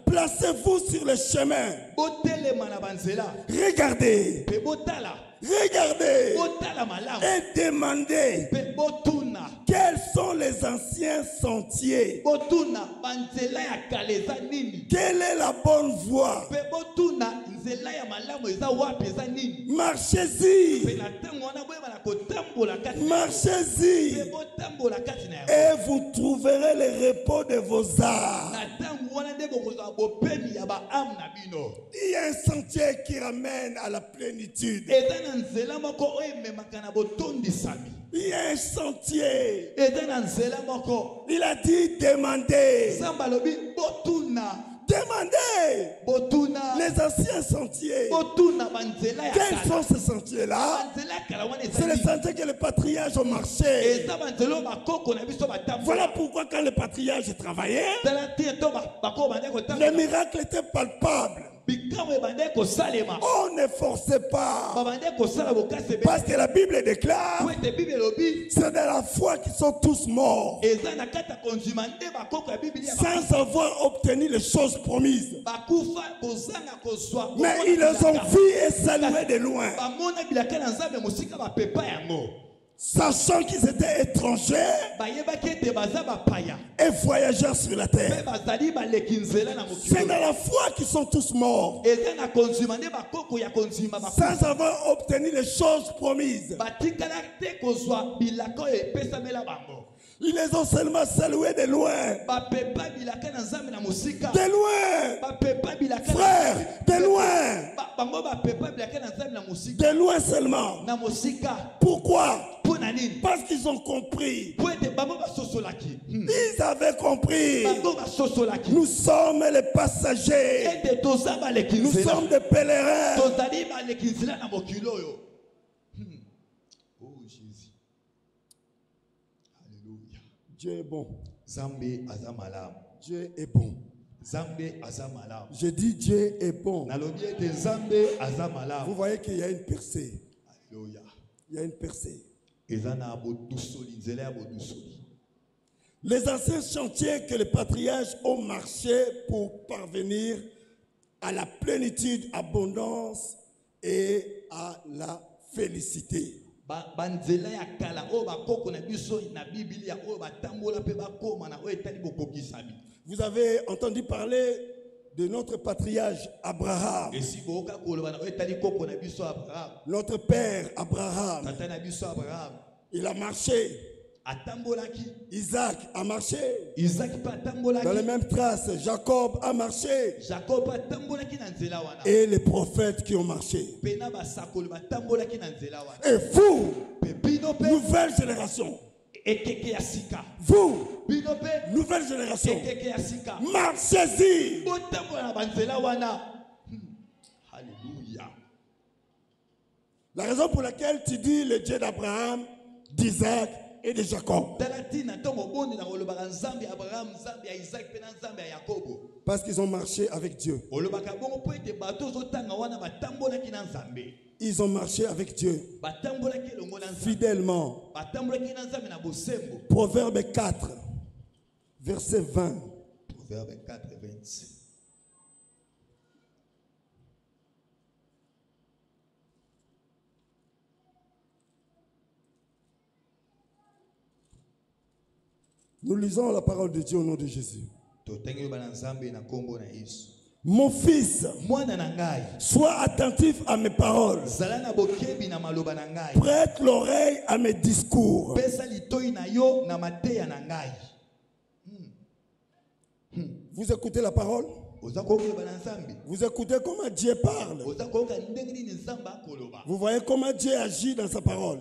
Placez-vous sur le chemin. Regardez. Regardez et demandez quels sont les anciens sentiers. Quelle est la bonne voie? Marchez-y. Marchez-y et vous trouverez le repos de vos âmes. Il y a un sentier qui ramène à la plénitude. Il y a un sentier. Il a dit demandez. Demandez les anciens sentiers. Quels sont ces sentiers-là? C'est les sentiers que les patriarches ont marché. Voilà pourquoi quand les patriarches travaillaient, le miracle était palpable. On ne forçait pas. Parce que la Bible déclare, c'est de la foi qu'ils sont tous morts sans avoir obtenu les choses promises. Mais ils les ont vus et salués de loin, sachant qu'ils étaient étrangers et voyageurs sur la terre. C'est dans la foi qu'ils sont tous morts sans avoir obtenu les choses promises. Ils les ont seulement salués de loin. De loin. Frère, de loin. De loin seulement. Pourquoi? Parce qu'ils ont compris. Ils avaient compris. Nous sommes les passagers. Nous sommes des pèlerins. Oh Jésus. Alléluia. Dieu est bon. Zambé azamalam. Dieu est bon. Zambé azamalam. Je dis Dieu est bon. Zambé azamalam. Vous voyez qu'il y a une percée. Alléluia. Il y a une percée. Les anciens chantiers que les patriarches ont marché pour parvenir à la plénitude, abondance et à la félicité. Vous avez entendu parler de notre patriarche Abraham. Notre père Abraham. Il a marché. Isaac a marché. Dans les mêmes traces, Jacob a marché. Et les prophètes qui ont marché. Et vous, nouvelle génération. Vous, nouvelle génération, marchez-y. Alléluia. La raison pour laquelle tu dis le Dieu d'Abraham, d'Isaac et de Jacob. Parce qu'ils ont marché avec Dieu. Ils ont marché avec Dieu fidèlement. Proverbe 4, verset 20. Proverbe 4, 26. Nous lisons la parole de Dieu au nom de Jésus. Mon fils, sois attentif à mes paroles. Prête l'oreille à mes discours. Vous écoutez la parole? Vous écoutez comment Dieu parle? Vous voyez comment Dieu agit dans sa parole?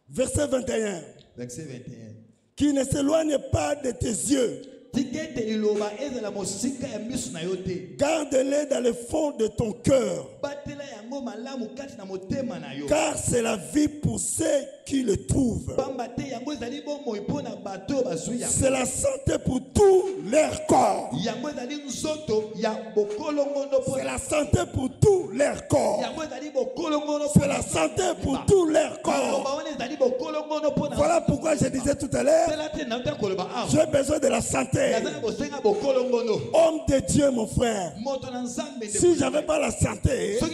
Verset 21. Verset 21. Qui ne s'éloigne pas de tes yeux. Garde-les dans le fond de ton cœur. Car c'est la vie pour ceux qui le trouvent. C'est la santé pour tout leur corps. C'est la santé pour tout leur corps. C'est la santé pour tout leur corps. Voilà pourquoi je disais tout à l'heure, j'ai besoin de la santé. Homme de Dieu, mon frère, si je n'avais pas la santé, je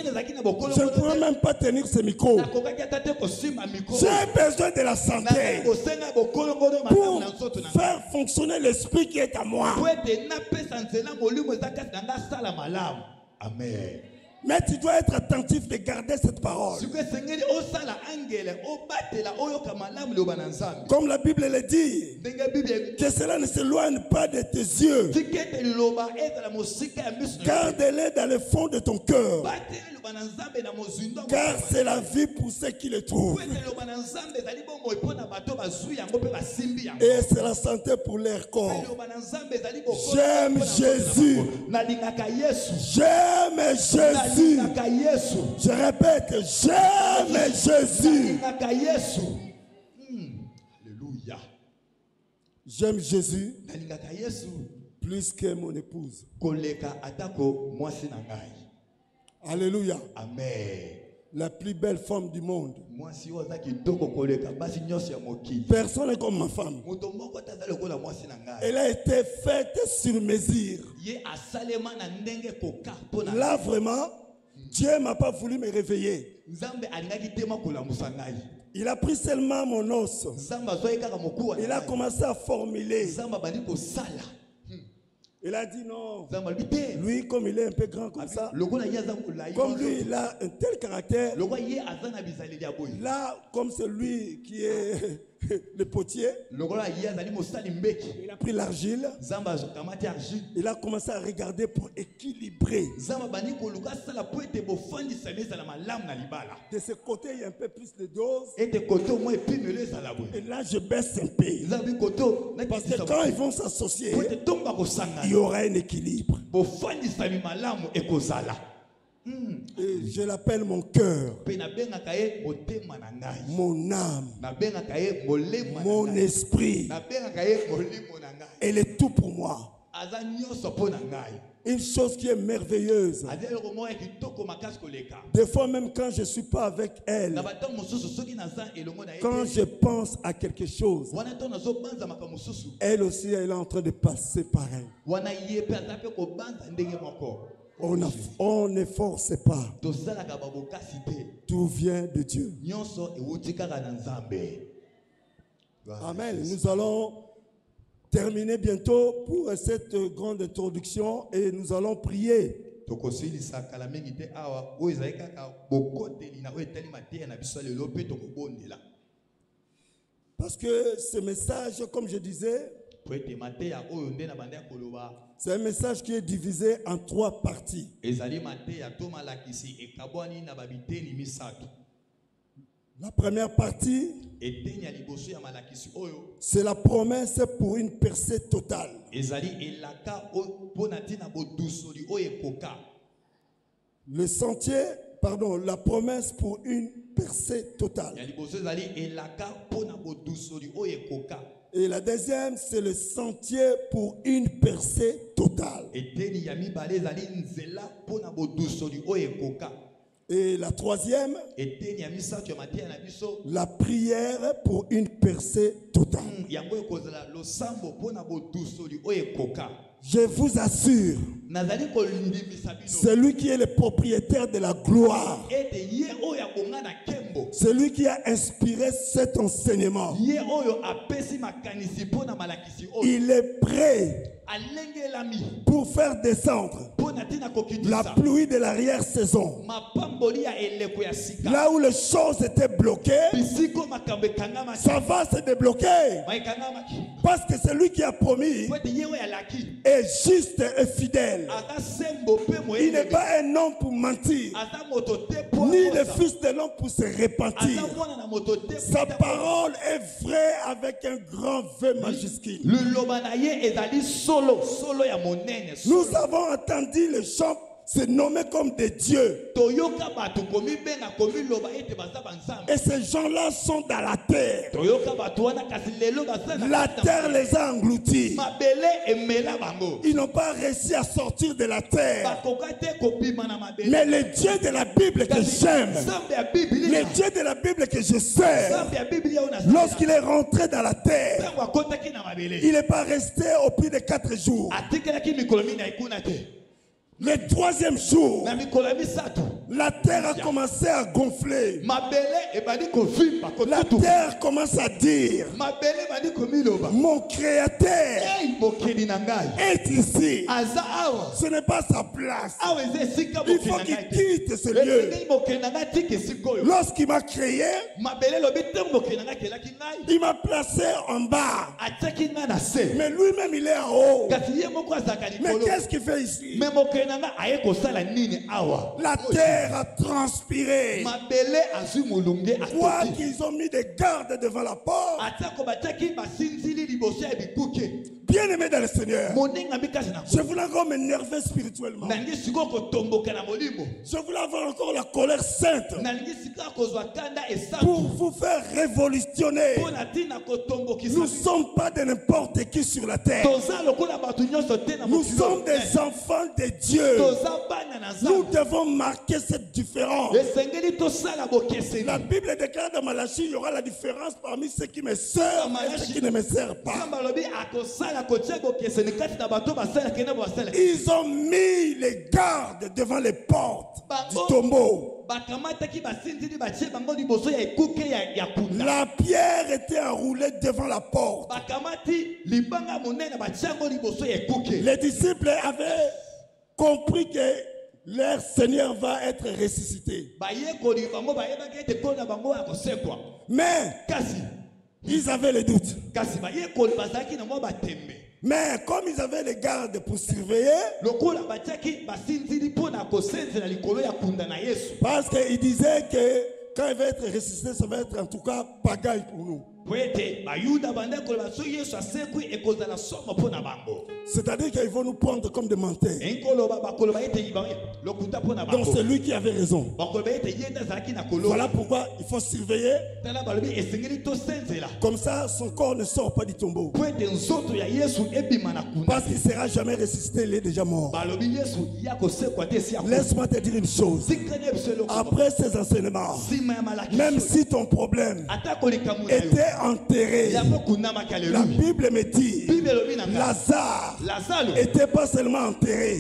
ne pourrais même pas tenir ce micro. J'ai besoin de la santé pour faire fonctionner l'esprit qui est à moi. Amen. Mais tu dois être attentif de garder cette parole. Comme la Bible le dit, que cela ne s'éloigne pas de tes yeux. Garde-les dans le fond de ton cœur. Car c'est la vie pour ceux qui le trouvent. Et c'est la santé pour leur corps. J'aime Jésus. J'aime Jésus. Je répète, j'aime Jésus. Alléluia. J'aime Jésus plus que mon épouse. Alléluia. Amen. La plus belle femme du monde. Personne n'est comme ma femme. Elle a été faite sur mesure. Là vraiment, Dieu ne m'a pas voulu me réveiller. Il a pris seulement mon os. Il a commencé à formuler. Il a dit non. Nzambe alobi te. Lui, comme il est un peu grand comme ça, Lokola ye aza molai. comme lui, il a un tel caractère. Lokola ye aza na bizaleli ya boye. Là, comme c'est lui qui est le potier, Lokola ye azali mosali mbeki. il a pris l'argile. Nzambe azokamati argile. Il a commencé à regarder pour équilibrer. Nzambe bani koluka sala po ete bofandisa ezala malamu na libala. De ce côté, il y a un peu plus de dose. Ete kote au moins epimelo ezala boye. Et là, je baisse un peu. Nzambe koto na Parce que quand ils vont s'associer, po ete tomba kosanga. il y aura un équilibre. Bofandisa malamu ekozala. Et je l'appelle mon cœur, Pe na bengaka ye motema na ngai. mon âme, Na bengaka ye molema na mon ngai. esprit. Na bengaka ye molimo na ngai. Elle est tout pour moi. Aza nyonso po na ngai. Une chose qui est merveilleuse. Aza eloko moko ya kitoko makasi koleka. Des fois, même quand je ne suis pas avec elle, Na batango mosusu soki naza elongo na ye quand te, je pense à quelque chose, wana ntango nazobanza makambo mosusu elle aussi, elle est en train de passer pareil. wana ye mpe aza mpe kobanza ndenge moko. On ne force pas. Tosalaka babokasi te. Tout vient de Dieu. Nyonso ewuti kaka na Nzambe. Amen. Nous allons terminer bientôt pour cette grande introduction et nous allons prier. Tokosilisa kala mingi te awa oyo ezali kaka bokoteli na oyo etali mateya na biso lelo mpe tokobondela. Parce que ce message, comme je disais, Po ete mateya oyo nde na banda ya koloba c'est un message qui est divisé en 3 parties. ezali mateya to malakisi ekabwani na babiteni misato. La première partie, Eteni ya liboso ya malakisi oyo c'est la promesse pour une percée totale. ezali elaka mpona ntina bodusoli oyo ekoka. Le sentier, pardon, la promesse pour une percée totale. Ya liboso ezali elaka mpona bodusoli oyo ekoka. Et la deuxième, c'est le sentier pour une percée totale. Eteni ya mibale ezali nzela mpona bodusoli oyo ekoka. Et la troisième, Eteni ya misato ya mateya na biso la prière pour une percée totale. yango ekozala losambo mpona bodusoli oyo ekoka. Je vous assure, Nazali kolindimisa bino celui qui est le propriétaire de la gloire, ete ye oyo abonga na nkembo, celui qui a inspiré cet enseignement, ye oyo apesi makanisi mpona malakisi oyo il est prêt alengelami pour faire descendre mpona ntina la kokitisa pluie de l'arrière-saison. mapamboli ya eleko ya sika. Là où les choses étaient bloquées, Bisiko makambo ekangamaki ça va se débloquer. maekangamaki Parce que celui qui a promis po ete ye oyo alaki est juste et fidèle. aza sembo mpe Il n'est moyele pas un homme pour mentir, aza moto te po ni le akosa. fils de l'homme pour se repentir. aza mwana na moto te po Sa ata- parole est vraie avec un grand V majuscule. liloba na ye ezali solo ya monene Nous solo. avons entendu les gens se nommer comme des dieux. Toyoka bato komibenga komiloba ete baza banzambe. Et ces gens-là sont dans la terre. Toyoka bato wana kasi lelo baza na La kati na terre les a engloutis. mabele emela bango. Ils n'ont pas réussi à sortir de la terre. Bakoka te kobima na mabele. Mais le Dieu de la Bible que j'aime, Nzambe ya Biblia. le Dieu de la Bible que je sers, Nzambe ya Biblia ona lorsqu'il est rentré dans la terre, tango akotaki na mabele. il n'est pas resté au plus de 4 jours. Atikelaki mikolo mina ekuna te. Le 3e jour, Na mikolo ya misato. la terre a commencé à gonfler. Mabele ebandi kovimba La kotutu. terre commence à dire, Mabele ebandi komiloba. mon créateur Ei mokeli na ngai. est ici. Aza awa. Ce n'est pas sa place. Awa eza esika Il mokeli faut na qu'il ngai te. quitte ce lieu. Elingi mokeli na ngai tika esika oyo. Lorsqu'il m'a créé, Mabele lobi ntango mokeli na ngai akelaki ngai. il m'a placé en bas. Atiaki ngai na se. Mais lui-même, il est en haut. Kasi ye moko azalaka Mais likolo. qu'est-ce qu'il fait ici? Me mokeli na ngai aye kosala nini awa. La terre a transpiré. Mabele azwi molunge Quoi atoki. qu'ils ont mis des gardes devant la porte. Atako batiaki basinzili liboso ya bikuke. Bien-aimé dans le Seigneur, Moninga mikasi na je voulais encore m'énerver spirituellement. nangi sikoyo kotomboka na molimo. Je voulais avoir encore la colère sainte Nalingi sikoyo kozwa kanda pour esantu. vous faire révolutionner. Mpona ntina kotombokisa Nous ne biso. sommes pas de n'importe qui sur la terre. Toza lokola bato nyonso te na Nous mokili sommes oyo. des enfants de Dieu. Toza bana na Nous Nzambe. devons marquer cette différence. Esengeli tosala bokeseni. La Bible déclare dans Malachie, il y aura la différence parmi ceux qui me servent et ceux qui ne me servent pas. Nzambe alobi akosala kotia bokeseni kati na bato basalaka na basala. Ils ont mis les gardes devant les portes du tombeau. La pierre était enroulée devant la porte. Les disciples avaient compris que leur Seigneur va être ressuscité. Mais ils avaient les doutes. Mais comme ils avaient les gardes pour surveiller, parce qu'ils disaient que quand il va être ressuscité, ça va être en tout cas pagaille pour nous. C'est-à-dire qu'ils vont nous prendre comme des menteurs. Donc c'est lui qui avait raison. Voilà pourquoi il faut surveiller. Comme ça, son corps ne sort pas du tombeau. Parce qu'il ne sera jamais ressuscité, il est déjà mort. Laisse-moi te dire une chose. Après ces enseignements, même si ton problème était enterré, la Bible me dit, Lazare n'était pas seulement enterré,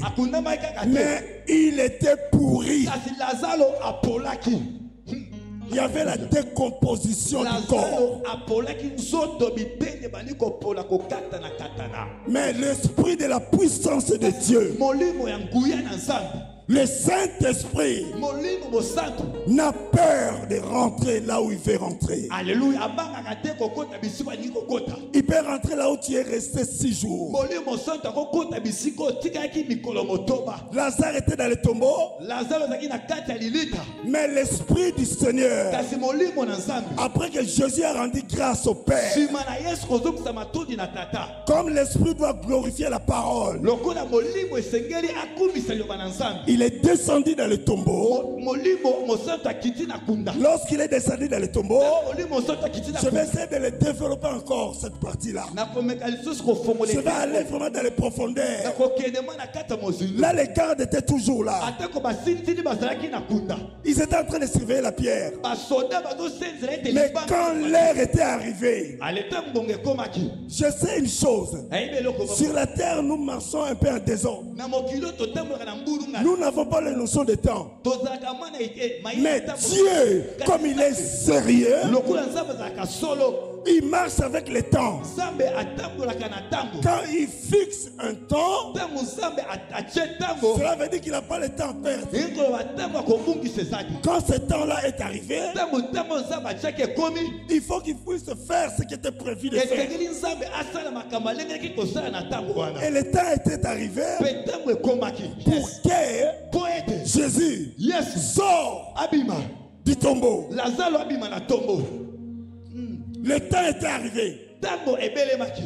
mais il était pourri. Il y avait la décomposition du corps. Mais l'esprit de la puissance de Dieu, le Saint-Esprit, n'a peur de rentrer là où il veut rentrer. Alléluia. Il peut rentrer là où tu es resté 6 jours. Lazare était dans le tombeau, mais l'Esprit du Seigneur, après que Jésus a rendu grâce au Père, comme l'Esprit doit glorifier la parole, il est descendu dans le tombeau. Lorsqu'il est descendu dans le tombeau, je vais essayer de le développer encore cette partie-là. Je vais aller vraiment dans les profondeurs. Là, les gardes étaient toujours là. Ils étaient en train de surveiller la pierre. Mais quand l'heure était arrivée, je sais une chose. Sur la terre, nous marchons un peu en désordre. Nous n'avons pas la notion de temps. Mais Dieu, comme il est sérieux, il marche avec le temps. Quand il fixe un temps, cela veut dire qu'il n'a pas le temps à perdre. Quand ce temps-là est arrivé, il faut qu'il puisse faire ce qui était prévu de faire. Et le temps était arrivé pour que Jésus sort du tombeau. Le temps était arrivé.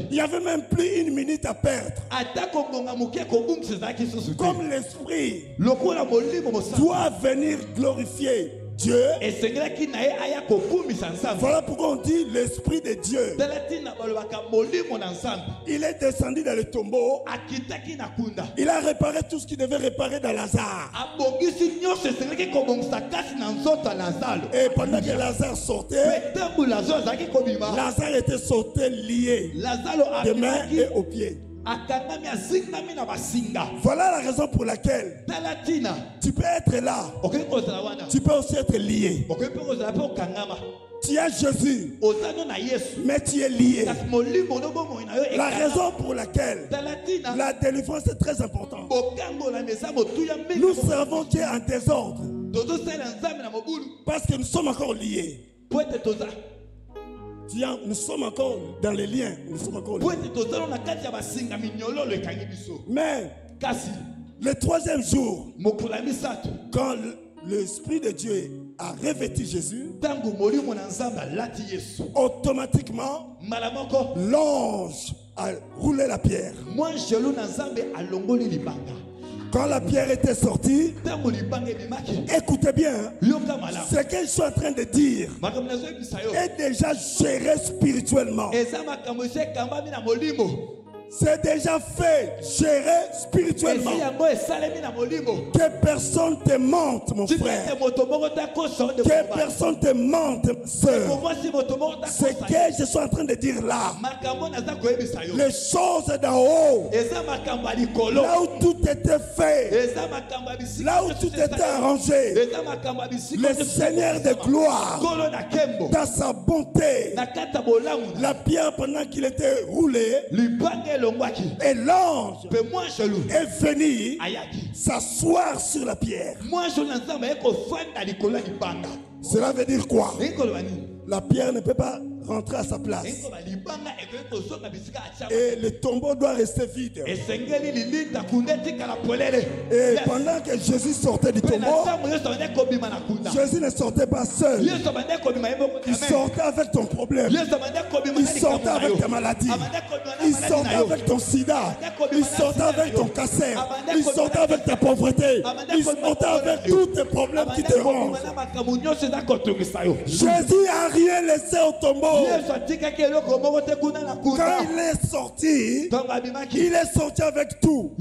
Il n'y avait même plus 1 minute à perdre. Comme l'Esprit doit venir glorifier Dieu, voilà pourquoi on dit l'Esprit de Dieu. Il est descendu dans le tombeau. Il a réparé tout ce qu'il devait réparer dans Lazare. Et pendant que Lazare sortait, Lazare était sauté lié de mains et aux pieds. Voilà la raison pour laquelle tu peux être là, tu peux aussi être lié. Tu as Jésus, mais tu es lié. La raison pour laquelle la délivrance est très importante. Nous savons qu'il y a un désordre parce que nous sommes encore liés. Nous sommes encore dans les liens. Nous sommes encore liés. Mais le 3e jour, quand l'Esprit de Dieu a revêtu Jésus, automatiquement l'ange a roulé la pierre. Quand la pierre était sortie, écoutez bien, ce que je suis en train de dire est déjà géré spirituellement. C'est déjà fait, géré spirituellement. Que personne te mente, mon frère. Que personne te mente, sœur. Ce que je suis en train de dire là, les choses d'en haut, là où tout était fait, là où tout était arrangé, le Seigneur de gloire, dans sa bonté, la pierre pendant qu'il était roulé, et l'ange est venu s'asseoir sur la pierre. Cela veut dire quoi? La pierre ne peut pas rentrer à sa place. Et le tombeau doit rester vide. Et pendant que Jésus sortait du tombeau, Jésus ne sortait pas seul. Il sortait avec ton problème. Il sortait avec ta maladie. Il sortait avec ton sida. Il sortait avec ton cancer. Il sortait avec ta pauvreté. Il sortait avec tous tes problèmes qui te rongent. Jésus n'a rien laissé au tombeau. Quand il est sorti avec tout.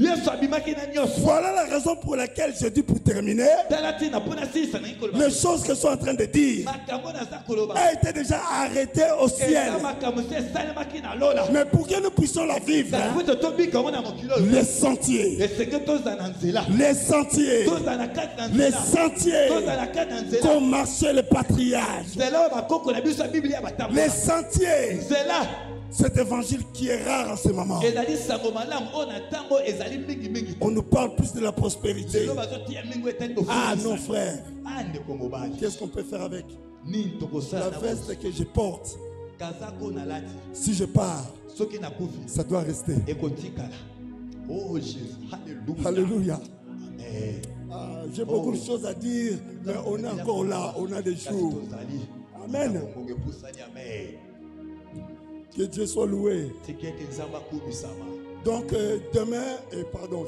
Voilà la raison pour laquelle je dis, pour terminer, les choses que je suis en train de dire a été déjà arrêtées au ciel. Mais pour que nous puissions la vivre, les sentiers, qu'ont marché les patriarches, les sentiers, cet évangile qui est rare en ce moment. On nous parle plus de la prospérité. Ah non, frère. Qu'est-ce qu'on peut faire avec la veste que je porte? Si je pars, ça doit rester. Oh Jésus, alléluia. Alléluia. J'ai beaucoup de choses à dire, mais on est encore là, on a des jours. Amen. Que Dieu soit loué. Donc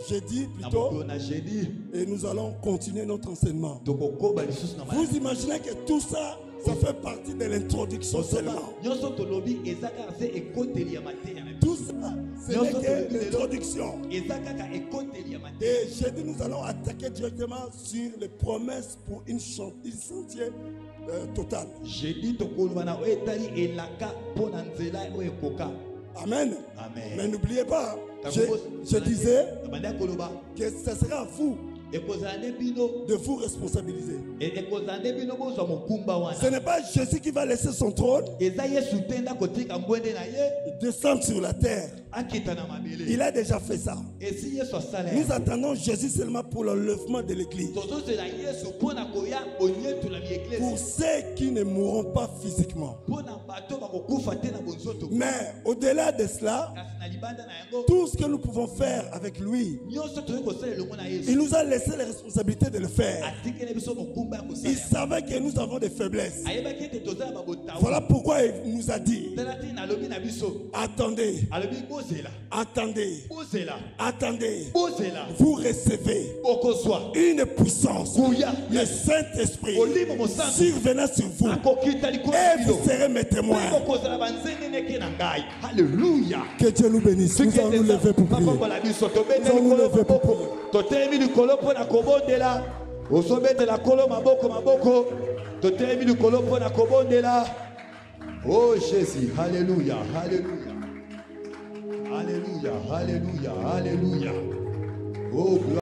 jeudi plutôt, et nous allons continuer notre enseignement. Vous imaginez que tout ça, ça fait partie de l'introduction seulement. Tout ça, c'est que l'introduction. Et jeudi, nous allons attaquer directement sur les promesses pour une sentier total. Amen. Mais n'oubliez pas, je disais que ce sera à vous de vous responsabiliser. Ce n'est pas Jésus qui va laisser son trône descendre sur la terre. Il a déjà fait ça. Nous attendons Jésus seulement pour l'enlèvement de l'église. Pour ceux qui ne mourront pas physiquement. Mais au-delà de cela, tout ce que nous pouvons faire avec lui, il nous a laissé les responsabilités de le faire. Il savait que nous avons des faiblesses. Voilà pourquoi il nous a dit: attendez, attendez, attendez, vous recevez une puissance, le Saint-Esprit survenant sur vous, et vous serez mes témoins. Alléluia. Que Dieu nous bénisse. Nous allons nous lever pour prier. Nous allons nous lever pour prier. Oh Jésus, alléluia, alléluia. Alléluia, alléluia, alléluia. Oh,